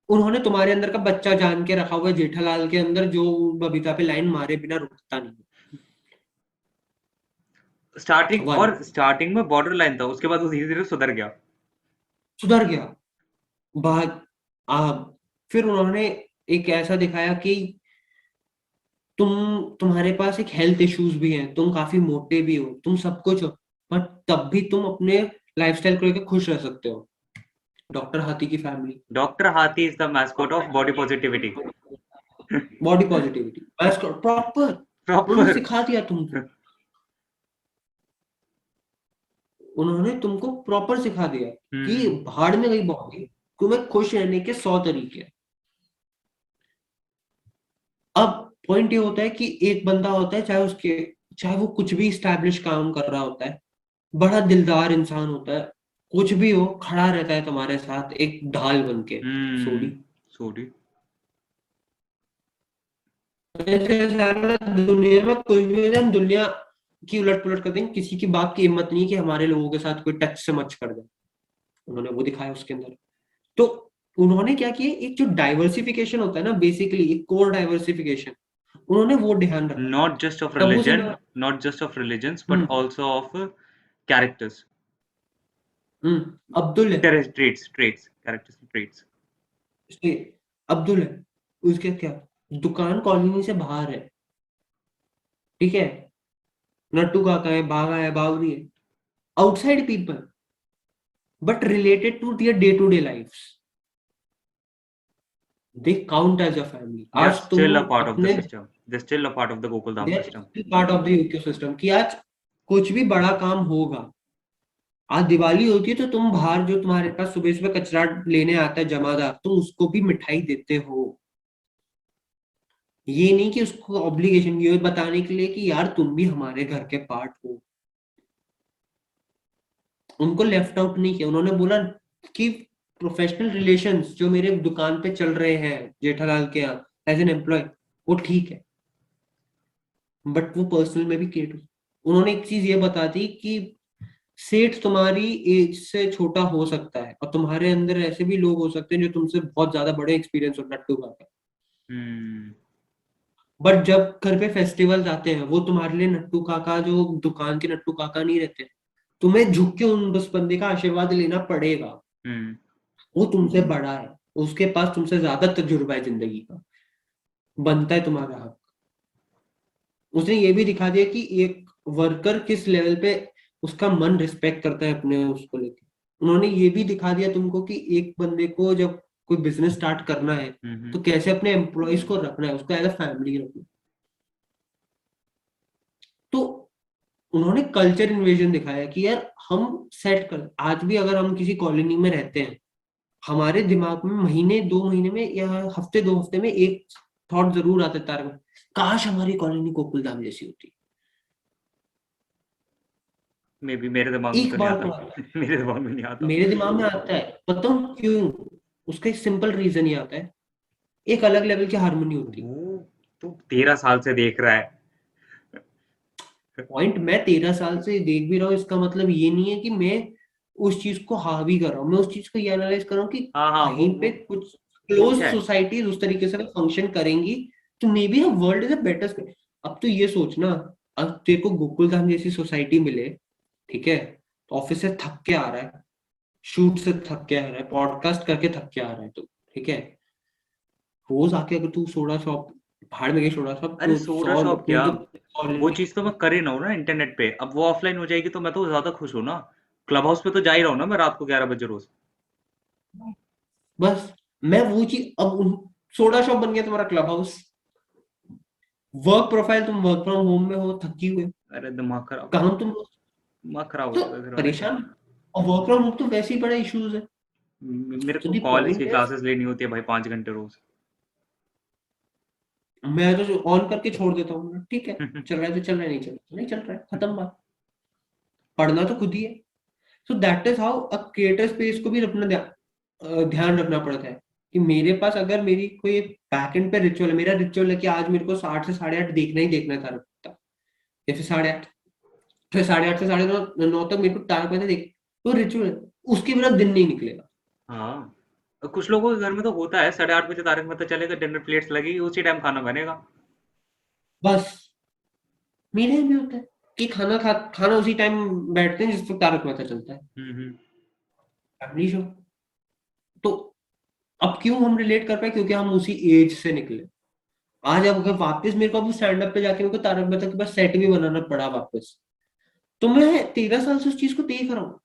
उन्होंने तुम्हारे अंदर का बच्चा जान के रखा हुआ है जेठालाल के अंदर, जो बबीता पे लाइन मारे बिना रुकता नहीं। स्टार्टिंग, वन, और स्टार्टिंग में बॉर्डर लाइन था, उसके बाद वो धीरे धीरे सुधर गया। सुधर गया। बात, आ फिर उन्होंने एक ऐसा दिखाया कि तुम्हारे पास एक हेल्थ इश्यूज भी हैं, तुम काफी मोटे भी हो, तुम सब कुछ हो, बट तब भी तुम अपने लाइफस्टाइल को लेकर खुश रह सकते हो। डॉक्टर हाथी की फैमिली। डॉक्टर हाथी is the mascot of body positivity. Body positivity proper उन्होंने प्रॉपर। सिखा दिया तुमको, उन्होंने तुमको प्रॉपर सिखा दिया कि हम्म। भाड़ में गई बॉडी, तुम्हें खुश रहने के 100 तरीके हैं। अब पॉइंट ये होता है कि एक बंदा होता है, चाहे वो कुछ भी स्टैब्लिश काम कर रहा होता है, बड़ा दिलदार इंसान होता है, कुछ भी हो, खड़ा रहता है तुम्हारे साथ एक ढाल बन के। सोडी। सॉरी। ऐसे सारा दुनिया में कुछ भी है, हम दुनिया की उलट पुलट कर देंगे, किसी की बात की हिम्मत नहीं कि हमारे लोगों के साथ कोई टच से मच कर दे। उन्होंने वो दिखाया उसके अंदर। तो उन्होंने क्या किया, एक जो डाइवर्सिफिकेशन होता है ना, बेसिकली एक कोर डाइवर्सिफिकेशन, उन्होंने वो ध्यान रखा। Not just of तब वो religion, सिर्फ not just of religions, but hmm also of characters, Abdul है, characters, traits. इसलिए अब्दुल है, उसके क्या, दुकान कॉलोनी से बाहर है, ठीक है, नट्टू काका है, भागा है, बावरी है, outside people but related to their day to day life, they count as a family. They are आज तुम still a part of the अपने, system. They're still a part of the Gokul दे Dham आर system. Part of the ecosystem, कि आज कुछ भी बड़ा काम होगा, आज दिवाली होती है तो तुम बाहर जो तुम्हारे पास सुबह सुबह कचरा लेने आता है जमादार, तुम उसको भी मिठाई देते हो। ये नहीं कि उसको ऑब्लिगेशन, ये बताने के लिए कि यार तुम भी हमारे घर के पार्ट हो। उनको लेफ्ट आउट नहीं किया, उन्होंने बोला कि प्रोफेशनल रिलेशंस जो मेरे दुकान पे चल रहे हैं जेठालाल के यहाँ एज एन एम्प्लॉय, वो ठीक है, बट वो पर्सनल में भी क्रिएट। उन्होंने एक चीज ये बता दी कि सेठ तुम्हारी एज से छोटा हो सकता है और तुम्हारे अंदर ऐसे भी लोग हो सकते हैं जो तुमसे बहुत ज्यादा बड़े एक्सपीरियंस हो, नट्टू का, Hmm. बट जब घर पे फेस्टिवल्स आते हैं वो तुम्हारे लिए नट्टू काका, जो दुकान के नट्टू काका नहीं रहते, तुम्हें झुक के उस बंदे का आशीर्वाद लेना पड़ेगा। Hmm. वो तुमसे बड़ा है, उसके पास तुमसे ज्यादा तजुर्बा है जिंदगी का, बनता है तुम्हारा हक। उसने ये भी दिखा दिया कि एक वर्कर किस लेवल पे उसका मन रिस्पेक्ट करता है अपने उसको लेके। उन्होंने ये भी दिखा दिया तुमको कि एक बंदे को जब कोई बिजनेस स्टार्ट करना है Hmm. तो कैसे अपने एम्प्लॉयज को रखना है, उसको एज अ फैमिली रखना है। तो उन्होंने कल्चर इन्वेजन दिखाया कि यार हम सेट कर, आज भी अगर हम किसी कॉलोनी में रहते हैं, हमारे दिमाग में महीने 2 महीने में या हफ्ते 2 हफ्ते में एक थॉट जरूर आता है तारक में, काश हमारी कॉलोनी गोकुलधाम जैसी होती। मे बी मेरे दिमाग में तो एक नहीं बार आता। तो आता है, मेरे दिमाग में नहीं आता। मेरे दिमाग में आता है, बताऊं क्यों? उसका एक सिंपल रीजन ही आता है, एक अलग लेवल की हारमोनी होती है। वो तो 13 साल से देख रहा है। पॉइंट मैं 13 साल से देख भी रहा हूँ, इसका मतलब ये नहीं है कि मैं उस चीज को हावी कर रहा हूँ, मैं उस चीज को ये एनालाइज कर रहा हूँ कि हाँ हाँ, कहीं पे कुछ क्लोज अच्छा है। सोसाइटीज उस तरीके से फंक्शन करेंगी तो may be world is a better space. अब तो ये सोचना, अब तेरे को गोकुलधाम जैसी सोसाइटी मिले, ठीक है, तो ऑफिस से थक के आ रहा है, शूट से थक के आ रहा है, पॉडकास्ट करके थक के आ रहा है, तो ठीक है, रोज आके अगर तू सोडा शॉप, भाड़ में गई सोडा शॉप, अरे तो सोडा 100 शॉप अपने क्या, तो वो ऑलरेडी। चीज तो मैं कर ही रहा हूँ ना इंटरनेट पे। अब वो ऑफलाइन हो जाएगी तो मैं तो ज्यादा खुश हूँ ना। क्लब हाउस पे तो जा ही रहा हूँ ना मैं रात को 11 बजे रोज। बस मैं वो चीज, अब सोडा शॉप बन गया तुम्हारा क्लब हाउस, वर्क प्रोफाइल तुम वर्क फ्रॉम होम में हो, थकी हुए, अरे दिमाग खराब। काम तुम, दिमाग खराब तो होता है फिर मेरा। परेशान। और वर्क फ्रॉम होम तो वैसे ही बड़ा इश्यूज है। मेरे तो को दी कॉलेज की पॉइंट इज, क्लासेस लेनी होती है भाई 5 घंटे रोज। मैं तो ऑन करके छोड़ देता हूँ, ठीक है, चल रहा है तो चल रहा है, नहीं चल रहा है तो नहीं चल रहा है, खत्म बात। पढ़ना तो खुद ही है। सो that is how a creator space को भी अपना ध्यान रखना पड़ता है कि मेरे पास अगर मेरी कोई बैकएंड पे रिचुअल है, मेरा रिचुअल है कि आज मेरे को 8 से 8:30 देखना ही देखना है तारक मेहता, या फिर 8:30, फिर 8:30 से 9:30 तक मेरे को तारक मेहता देख, तो रिचुअल है, उसके बिना दिन नहीं निकलेगा। हाँ, कुछ लोगों के घर में तो होता है 8:30 बजे तारक मेहता चलेगा, डिनर प्लेट्स लगेगी, उसी टाइम खाना बनेगा। बस मेरे यहाँ भी होता है कि खाना उसी टाइम बैठते हैं जिस वक्त तारक मेहता चलता है, हम्म। Family show. तो अब क्यों हम रिलेट कर पाए? क्योंकि हम उसी एज से निकले। आज अब अगर वापस मेरे को अब स्टैंड अप पे जाके मेरे को तारक मेहता के पास सेट भी बनाना पड़ा वापस, तो मैं 13 साल से उस चीज को देख रहा हूँ।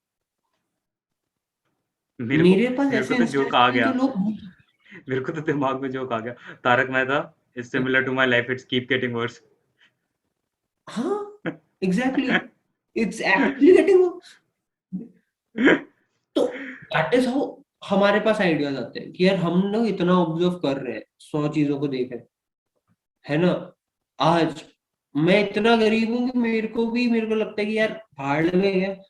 मेरे को मेरे पास मेरे को ऐसे तो जोक आ इंस्टेंस हैं गया। जो लोग मेरे को तो दिमाग में जोक आ गया। Tarak Mehta is similar to my life, it's keep getting worse. हाँ, एग्जैक्टली, इट्स एक्चुअली गेटिंग। तो दैट इज हाउ हमारे पास आइडियाज आते हैं कि यार हम लोग इतना ऑब्जर्व कर रहे हैं, 100 चीजों को देख रहे हैं, है ना। आज मैं इतना गरीब हूँ कि मेरे को लगता है कि यार भाड़ में है,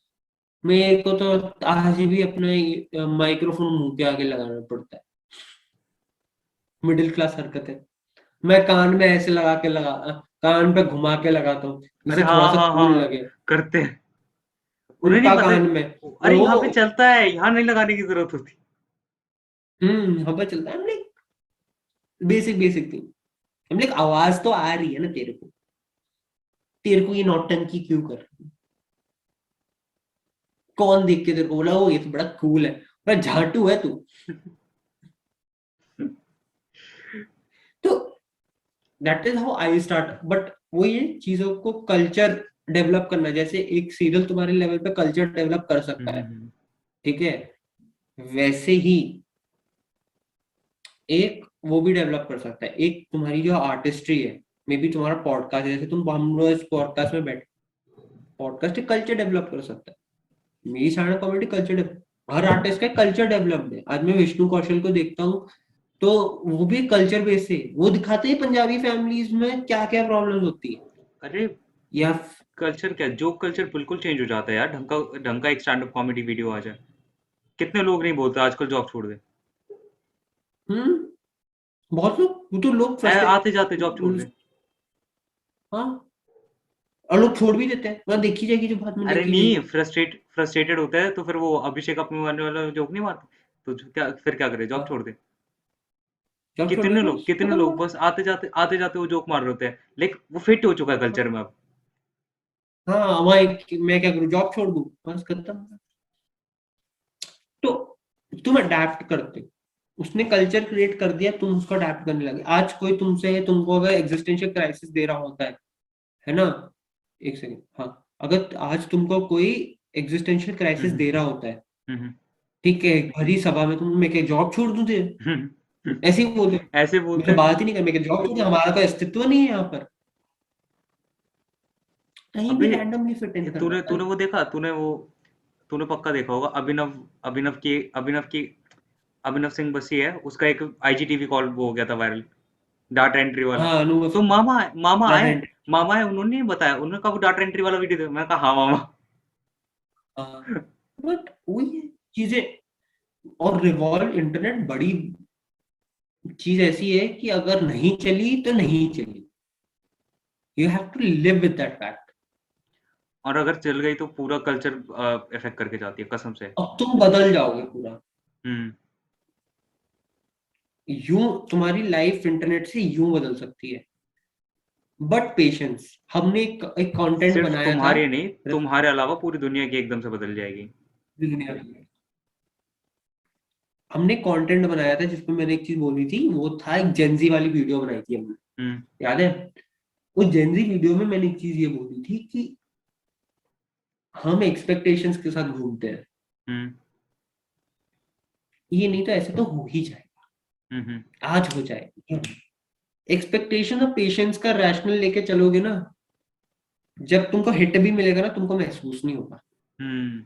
मेरे को तो आज भी अपना माइक्रोफोन मुंह के आगे लगाना पड़ता है। मिडिल क्लास हरकत है। मैं कान में ऐसे कान पे घुमा के लगाता हूँ अरे जिससे हाँ थोड़ा सा हाँ कूल हाँ, लगे, करते हैं। उन्हें नहीं उल्टा पता। कान में। अरे वो यहाँ पे चलता है, यहाँ नहीं लगाने की जरूरत होती। हवा चलता है। Basic basic thing. हम लाइक आवाज तो आ रही है ना तेरे को, तेरे को ये नौटंकी क्यों कर रही है? कौन देख के तेरे को बोला वो ये तो बड़ा कूल है? बड़ा झाटू है तू। तो that is how I start. But वो ये चीजों को कल्चर डेवलप करना, जैसे एक सीरियल तुम्हारे लेवल पे कल्चर डेवलप कर सकता है, हम्म। ठीक है, वैसे ही एक वो भी डेवलप कर सकता है एक तुम्हारी जो आर्टिस्ट्री है। मे बी तुम्हारा पॉडकास्ट है, जैसे तुम हम लोग इस पॉडकास्ट में बैठे, पॉडकास्ट एक कल्चर डेवलप कर सकता है। मेरी स्टैंड कॉमेडी कल्चर, हर आर्टिस्ट का कल्चर डेवलप्ड है। आज मैं विष्णु कौशल को देखता हूँ, तो वो भी कल्चर बेस है। वो दिखाते हैं पंजाबी फैमिलीज में क्या क्या प्रॉब्लम्स होती है। अरे या कल्चर क्या, जो कल्चर बिल्कुल चेंज हो जाता है यार। ढंग का एक स्टैंड अप कॉमेडी वीडियो आ जाए, कितने लोग नहीं बोलते आजकल जॉब छोड़ दे। बहुत लोग, वो तो लोग फ्रस्ट्रेट, आते जाते जॉब छोड़ दे। हाँ, और लोग छोड़ भी देते हैं, वहां देखी जाएगी जो बाद में अरे देखी नहीं, जाएगी। फ्रस्ट्रेटेड होता है तो फिर वो अभिषेक अभिमन्यु वाला जोक नहीं मारते, तो क्या फिर क्या करे, जॉब हाँ, छोड़ दे। जॉब छोड़ दे, बस कितने खत्म लोग बात। बस आते जाते वो जोक मार रहे होते हैं, लेकिन वो फिट हो चुका है कल्चर में अब। हाँ, वहाँ मैं क्या करूँ, जॉब छोड़ दूँ, बस खत्म। तो तुम अडेप्ट करते हो। उसने कल्चर क्रिएट कर दिया, तुम उसको अडेप्ट करने लगे। आज कोई तुमसे तुमको अगर एग्जिस्टेंशियल क्राइसिस दे रहा होता है ना, एक सेकंड, हाँ, अगर आज तुमको कोई एग्जिस्टेंशियल क्राइसिस हम्म दे रहा होता है, हम्म ठीक है, भरी सभा में, तुम मैं क्या जॉब छोड़ दूं तेरे? ऐसे ही बोलते, ऐसे मैं बोलते तो हैं। बात ही नहीं कर, मैं क्या जॉब छोड़ दूं? हमारा कोई अस्तित्व नहीं है यहाँ पर। कहीं भी अभी रैंडमली फिट इन कर तूने पाता तूने है। वो देखा, तूने पक्का देखा होगा, अभिनव सिंह बसी है, उसका एक आईजीटीवी कॉल वो हो गया था वायरल, डाटा एंट्री वाला। हाँ, अनुभव तो मामा आए, फ्रंट। उन्होंने नहीं बताया, उन्होंने कहा वो डाटा एंट्री वाला वीडियो दे। मैंने कहा हाँ मामा। हाँ, बट वही है चीजें। और रिवॉल्व इंटरनेट बड़ी चीज ऐसी है कि अगर नहीं चली तो नहीं चली, you have to live with that fact. और अगर चल गई तो पूरा कल्चर इफेक्ट करके जाती है, कसम से। अब तुम बदल जाओगे पूरा। हम्म। यूं तुम्हारी लाइफ इंटरनेट से यूं बदल सकती है। बट पेशेंस, हमने एक कंटेंट सिर्फ बनाया था तुम्हारे नहीं, तुम्हारे अलावा पूरी दुनिया की एकदम से बदल जाएगी। दुनिया की। हमने कंटेंट बनाया था जिसमें मैंने एक चीज बोली थी, वो था एक जेंजी वाली वीडियो बनाई थी हमने, हम्म याद है? उस जेंजी वीडियो में मैंने एक चीज ये बोली थी कि हम एक्सपेक्टेशंस के साथ घूमते हैं। हम्म ये नहीं तो ऐसे तो हो ही जाएगा, हम्म। आज हो जाएगा। एक्सपेक्टेशन और पेशेंस का रैशनल लेके चलोगे ना, जब तुमको हिट भी मिलेगा ना, तुमको महसूस नहीं होगा। Hmm.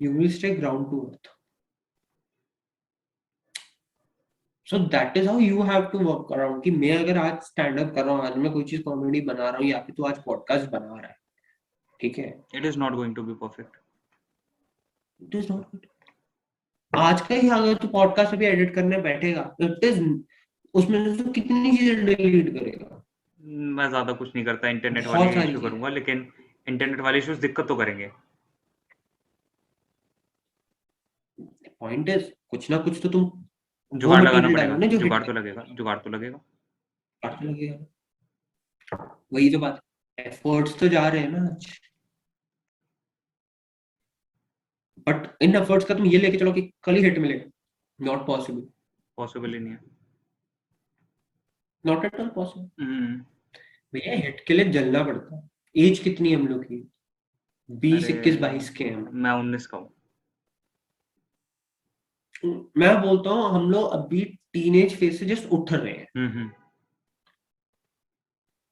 You will stay ground to earth. So that is how you have to work around कि मैं अगर आज स्टैंड अप कर रहा हूँ, आज मैं कोई चीज कॉमेडी बना रहा हूँ, या फिर तू आज पॉडकास्ट बना रहा है, ठीक है, it is not going to be perfect. It is not good. आज का ही अगर तू पॉडकास्ट भी एडिट करने बैठेगा, इट इज, उसमें से तो कितनी चीजें डिलीट करेगा? मैं ज्यादा कुछ नहीं करता, इंटरनेट वाले बहुत सारी इशू चीजें। करूंगा, लेकिन इंटरनेट वाले इश्यूज दिक्कत तो करेंगे। पॉइंट इज कुछ ना कुछ तो तुम वो जुगाड़ लगाना मटेरियल डालो पड़ेगा, ना जो हिट जुगाड़ तो करे। लगेगा, जुगाड़ तो लगेगा। काटने लगेगा। वही तो बात है, एफर्ट्स तो जा रहे हैं ना आज। बट इन एफर्ट्स का तुम ये लेके चलो कि कल ही हिट मिलेगा, नॉट पॉसिबल, पॉसिबल ही नहीं है। Not at all possible. Hmm. भैया हिट के लिए जलना पड़ता है। एज कितनी है हम लोग की? 20, अरे 21, 22 के हैं हम। मैं 19 का हूँ। मैं बोलता हूँ हम लोग अभी टीनेज फेज से जस्ट उठ रहे हैं। हम्म।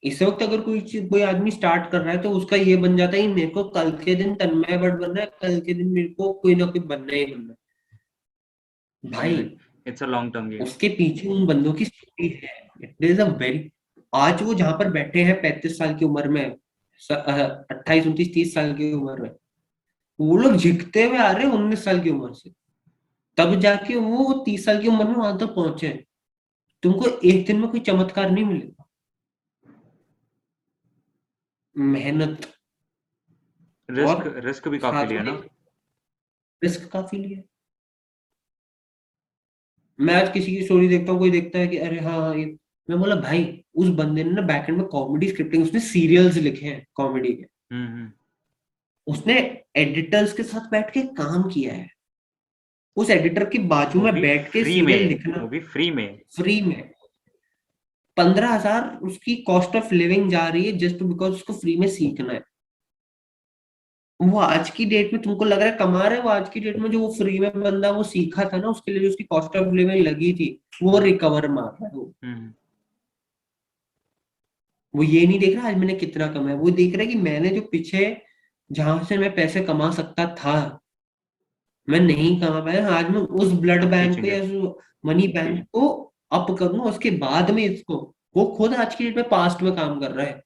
इस वक्त अगर कोई चीज, कोई आदमी स्टार्ट कर रहा है तो उसका ये बन जाता है कि मेरे को कल के दिन तन्मय भट्ट बनना है, कल के दिन मेरे को कोई ना कोई बनना ही बनना है। भाई it's a long term game. उसके पीछे उन बंदों की स्टोरी है। इट इज अ वेरी, आज वो जहां पर बैठे हैं 35 साल की उम्र में, 28, 29, 30 साल की उम्र में, वो लोग झिकते हुए आ रहे हैं 19 साल की उम्र से, तब जाके वो 30 साल की उम्र में वहां तक पहुंचे हैं। तुमको एक दिन में कोई चमत्कार नहीं मिलेगा, मेहनत रिस्क और रिस्क भी काफी साथ लिया में ना। रिस्क काफी लिया। मैं आज किसी की स्टोरी देखता हूँ, कोई देखता है कि अरे हाँ हाँ, ये, मैं बोला भाई उस बंदे ने ना बैकएंड में कॉमेडी स्क्रिप्टिंग, उसने सीरियल्स लिखे हैं कॉमेडी के, हम्म। उसने एडिटर्स के साथ बैठ के काम किया है। उस एडिटर के बाजू वो में भी बैठ के फ्री सीरियल में, लिखना वो भी फ्री में। फ्री में, 15,000 उसकी कॉस्ट ऑफ लिविंग जा रही है जस्ट बिकॉज उसको फ्री में सीखना है। वो आज की डेट में तुमको लग रहा है कमा रहा है, वो आज की डेट में जो वो फ्री में बंदा वो सीखा था ना, उसके लिए जो उसकी कॉस्ट ऑफ लिविंग लगी थी, वो हम्म। रिकवर मार रहा है वो। हम्म। वो ये नहीं देख रहा आज मैंने कितना कमाया, वो देख रहा है कि मैंने जो पीछे जहां से मैं पैसे कमा सकता था, मैं नहीं कमा पाया, आज मैं उस ब्लड अब बैंक को खींचेंगे। या मनी बैंक को अप करूंगा, उसके बाद में इसको, वो खुद आज की डेट में पास्ट में काम कर रहा है।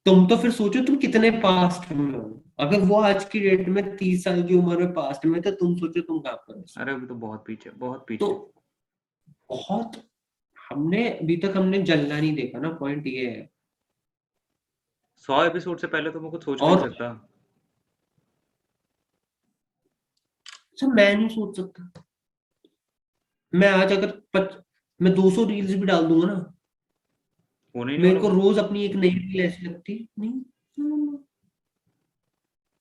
तुम तो फिर सोचो तुम कितने पास्ट में हो। अगर वो आज की डेट में 30 साल की उम्र में पास्ट में, तो तुम सोचो तुम कहाँ पर हो इस वक्त। अरे अभी तो बहुत पीछे, बहुत तो पीछे। बहुत, हमने अभी तक हमने जलना नहीं देखा ना, पॉइंट ये है। 100 एपिसोड से पहले तो मैं कुछ सोच भी नहीं और सकता। सब मैं नहीं सोच सकता। मैं आज अगर मैं 200 रील्स भी डाल दूंगा ना, होने ही नहीं मेरे वाला को वो। रोज अपनी एक नई रील ऐसी लगती नहीं,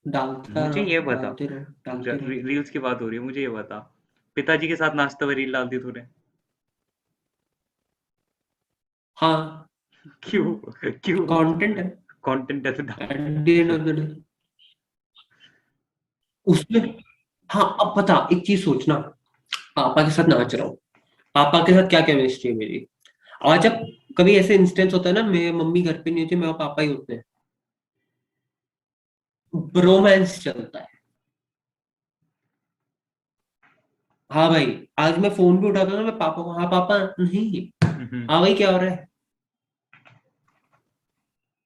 डालता मुझे रहो ये बता, डालते रहो डालते रहो। रील्स की बात हो रही है, मुझे ये बता, पिताजी के साथ नाचते हुए रील डाल दी तूने? हाँ, क्यों? क्यों? कंटेंट है कंटेंट है तो eight the end of the day उसमें। हाँ अब पता, एक चीज सोचना, पापा के साथ नाच रहा हूँ, पापा के साथ क्या केमिस्ट्री है मेरी। आज जब कभी ऐसे इंस्टेंस होता है ना, मेरे मम्मी घर पे नहीं होती, मेरे पापा ही होते हैं, ब्रोमांस चलता है। हाँ भाई, आज मैं फोन भी उठाता हूँ ना, मैं पापा को, हाँ पापा नहीं, हम्म। हाँ भाई क्या हो रहा है,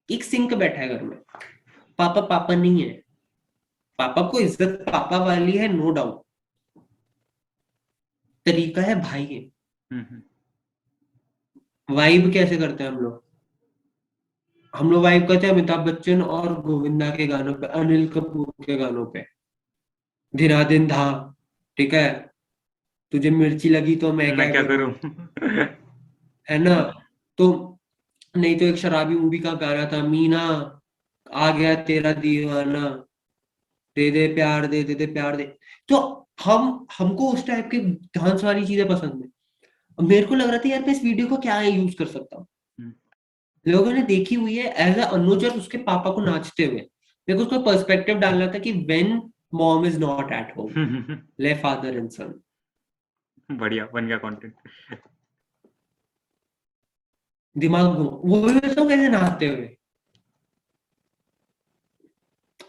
एक सिंक बैठा है घर में। पापा पापा नहीं है, पापा को इज्जत पापा वाली है, नो डाउट, तरीका है भाई है। हम्म। वाइब कैसे करते हैं हम लोग, हम लोग वाइब करते हैं अमिताभ बच्चन और गोविंदा के गानों पे, अनिल कपूर के गानों पे, धीरा दिन धा, ठीक है, तुझे मिर्ची लगी तो मैं मैं क्या क्या करूं, करूं? है ना। तो नहीं तो एक शराबी मूवी का गाना था, मीना आ गया तेरा दीवाना, दे दे प्यार दे प्यार दे। तो हमको उस टाइप के डांस वाली चीजें पसंद है। अब मेरे को लग रहा था यार मैं इस वीडियो को क्या यूज कर सकता हूँ। लोगों ने देखी हुई है एज अ अनुज और उसके पापा को नाचते हुए, मेरे को उसका पर्सपेक्टिव डालना था कि when mom is not at home, ले फादर एंड सन। बढ़िया बन गया कंटेंट। दिमाग घूम, वो भी बताऊं कैसे नहाते हुए।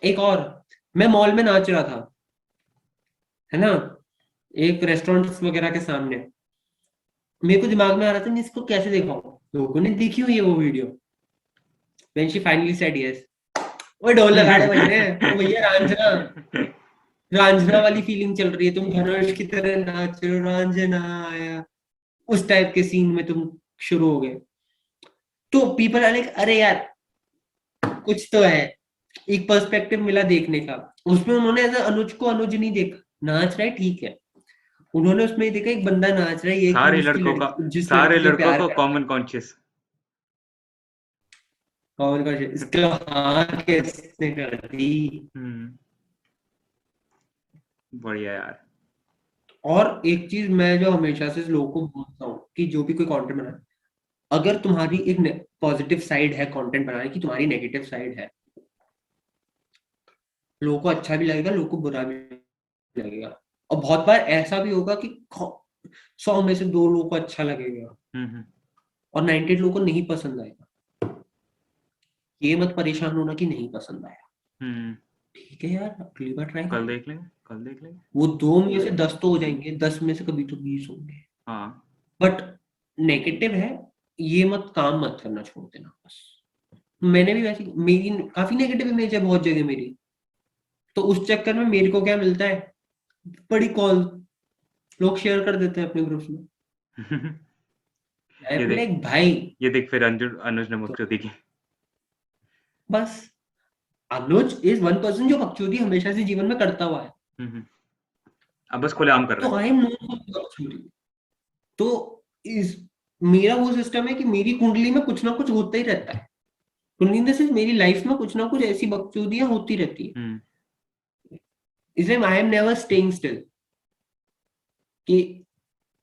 एक और, मैं मॉल में नाच रहा था, है ना, एक रेस्टोरेंट वगैरह के सामने, मेरे को दिमाग में आ रहा था मैं इसको कैसे दिखाऊं, लोगों ने देखी हुई है वो video. When she finally said yes, वो ढोल लगा रहे बज रहे हैं, ओ भैया रांझना, रांझना वाली फीलिंग चल रही है, तुम धनुष की तरह नाच रहे हो, रांझना आया, उस टाइप के सीन में तुम शुरू हो गए। तो पीपल आर लाइक अरे यार कुछ तो है, एक पर्सपेक्टिव मिला देखने का। उसमें उन्होंने ऐसा अनुज को अनुज नहीं देखा, नाच रहा है ठीक है, उन्होंने उसमें देखा एक बंदा नाच रहा है, ये कि सारे उसकी लड़कों का, लड़की जिस सारे लड़की से लड़कों प्यार को करता कॉमन है, कॉन्शियस। कौन का इसका हाँ किसने कर दी। हम्म। बढ़िया यार। और एक चीज मैं जो हमेशा से लोगों को बोलता हूँ कि जो भी कोई कंटेंट बनाए, अगर तुम्हारी एक पॉजिटिव साइड है कंटेंट बनाने की, तुम्हारी नेगेटिव साइड है, लोगों को अच्छा भी लगेगा, लोगों को बुरा भी लगेगा। और बहुत बार ऐसा भी होगा कि 100 में से 2 लोगों को अच्छा लगेगा हम्म। और 98 लोगों को नहीं पसंद आएगा। ये मत परेशान होना कि नहीं पसंद आया, हम्म। ठीक है यार, अगली बार ट्राई कर कल लो। देख लेंगे, कल देख लेंगे। वो 2 में से 10 तो हो जाएंगे, 10 में से कभी तो 20 होंगे। हाँ। बट नेगेटिव है, ये मत काम मत करना छोड़ देना बस। मैंने भी वैसे, मेरी काफी नेगेटिव इमेज है बहुत जगह मेरी, तो उस चक्कर में मेरे को क्या मिलता है, बड़ी कॉल लोग शेयर कर देते हैं अपने ग्रुप्स में। ये देख, लाइक भाई, ये देख फिर अनुज ने तो बकचोदी की। बस अनुज इज वन पर्सन जो बकचोदी हमेशा से जीवन में करता हुआ है। हम्म। अब बस खुलेआम कर रहा तो है। आई एम नोन फॉर बकचोदी। तो इस मेरा वो सिस्टम है कि मेरी कुंडली में कुछ ना कुछ होता ही रहता है। कुंडली से मेरी लाइफ में कुछ ना कुछ ऐसी बकचोदियां होती रहती है, हम्म। इसलिए I am never staying still, कि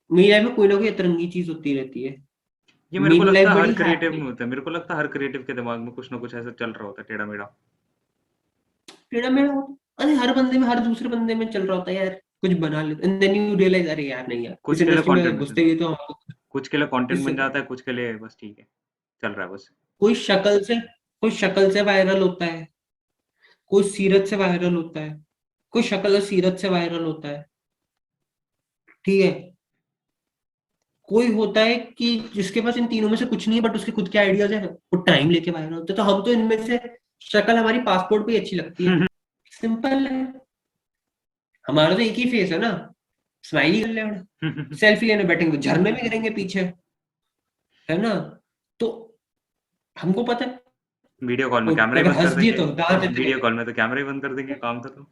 मेरी लाइफ में कोई ना कोई अतरंगी चीज होती रहती है। ये मेरे को मेरी लगता लाइफ है हर बड़ी क्रिएटिव हैप्पी। में होता है, मेरे को लगता है हर क्रिएटिव के दिमाग में कुछ ना कुछ ऐसा चल रहा होता है टेढ़ा मेढ़ा। टेढ़ा मेढ़ा होता, अरे हर बंदे में, हर दूसरे बंदे में चल रहा होता है यार, कुछ बना लेते एंड देन यू रियलाइज, अरे यार नहीं यार, कुछ इस के लिए इंडस्ट्री में कंटेंट अगर बन घुसते ही तो हमको कुछ के लिए कंटेंट इससे बन जाता है, कुछ के लिए बस ठीक है, चल रहा है बस। कोई शक्ल से वायरल होता है, कोई सीरत से वायरल होता है, कोई शक्ल और सीरत से वायरल होता है, ठीक है। कोई होता है कि जिसके पास इन तीनों में से कुछ नहीं है बट उसके खुद के आइडियाज है, वो टाइम लेके वायरल होते हैं। तो हम तो इनमें से, शक्ल हमारी पासपोर्ट पे ही अच्छी लगती है, सिंपल है। हमारा तो एक ही फेस है ना, स्माइली कर लेना, सेल्फी लेने बैठेंगे तो झरने में गिरेंगे पीछे, है ना। तो हमको पता है, वीडियो कॉल में कोई कैमरा ही अगर बंद हंस कर दिए देंगे। तो दांत वीडियो निकलेंगे। कॉल में तो कैमरा ही बंद कर देंगे, काम खत्म।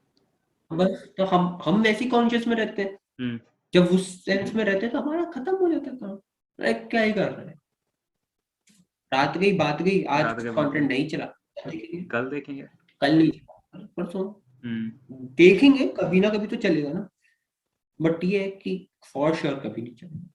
बस तो हम वैसी कॉन्शियस में रहते हैं, हम्म। जब उस सेंस में रहते हैं तो हमारा खत्म हो जाता है काम। क्या ही कर रहे हैं, रात गई बात गई, आज रात के बाद कंटेंट नहीं चला, कल देखेंगे, कल देखेंगे। कल नहीं चला, परसों हम्म। देखेंगे, कभी ना कभी तो चलेगा ना। बट ये है कि फॉर श्योर कभी नहीं चलेगा।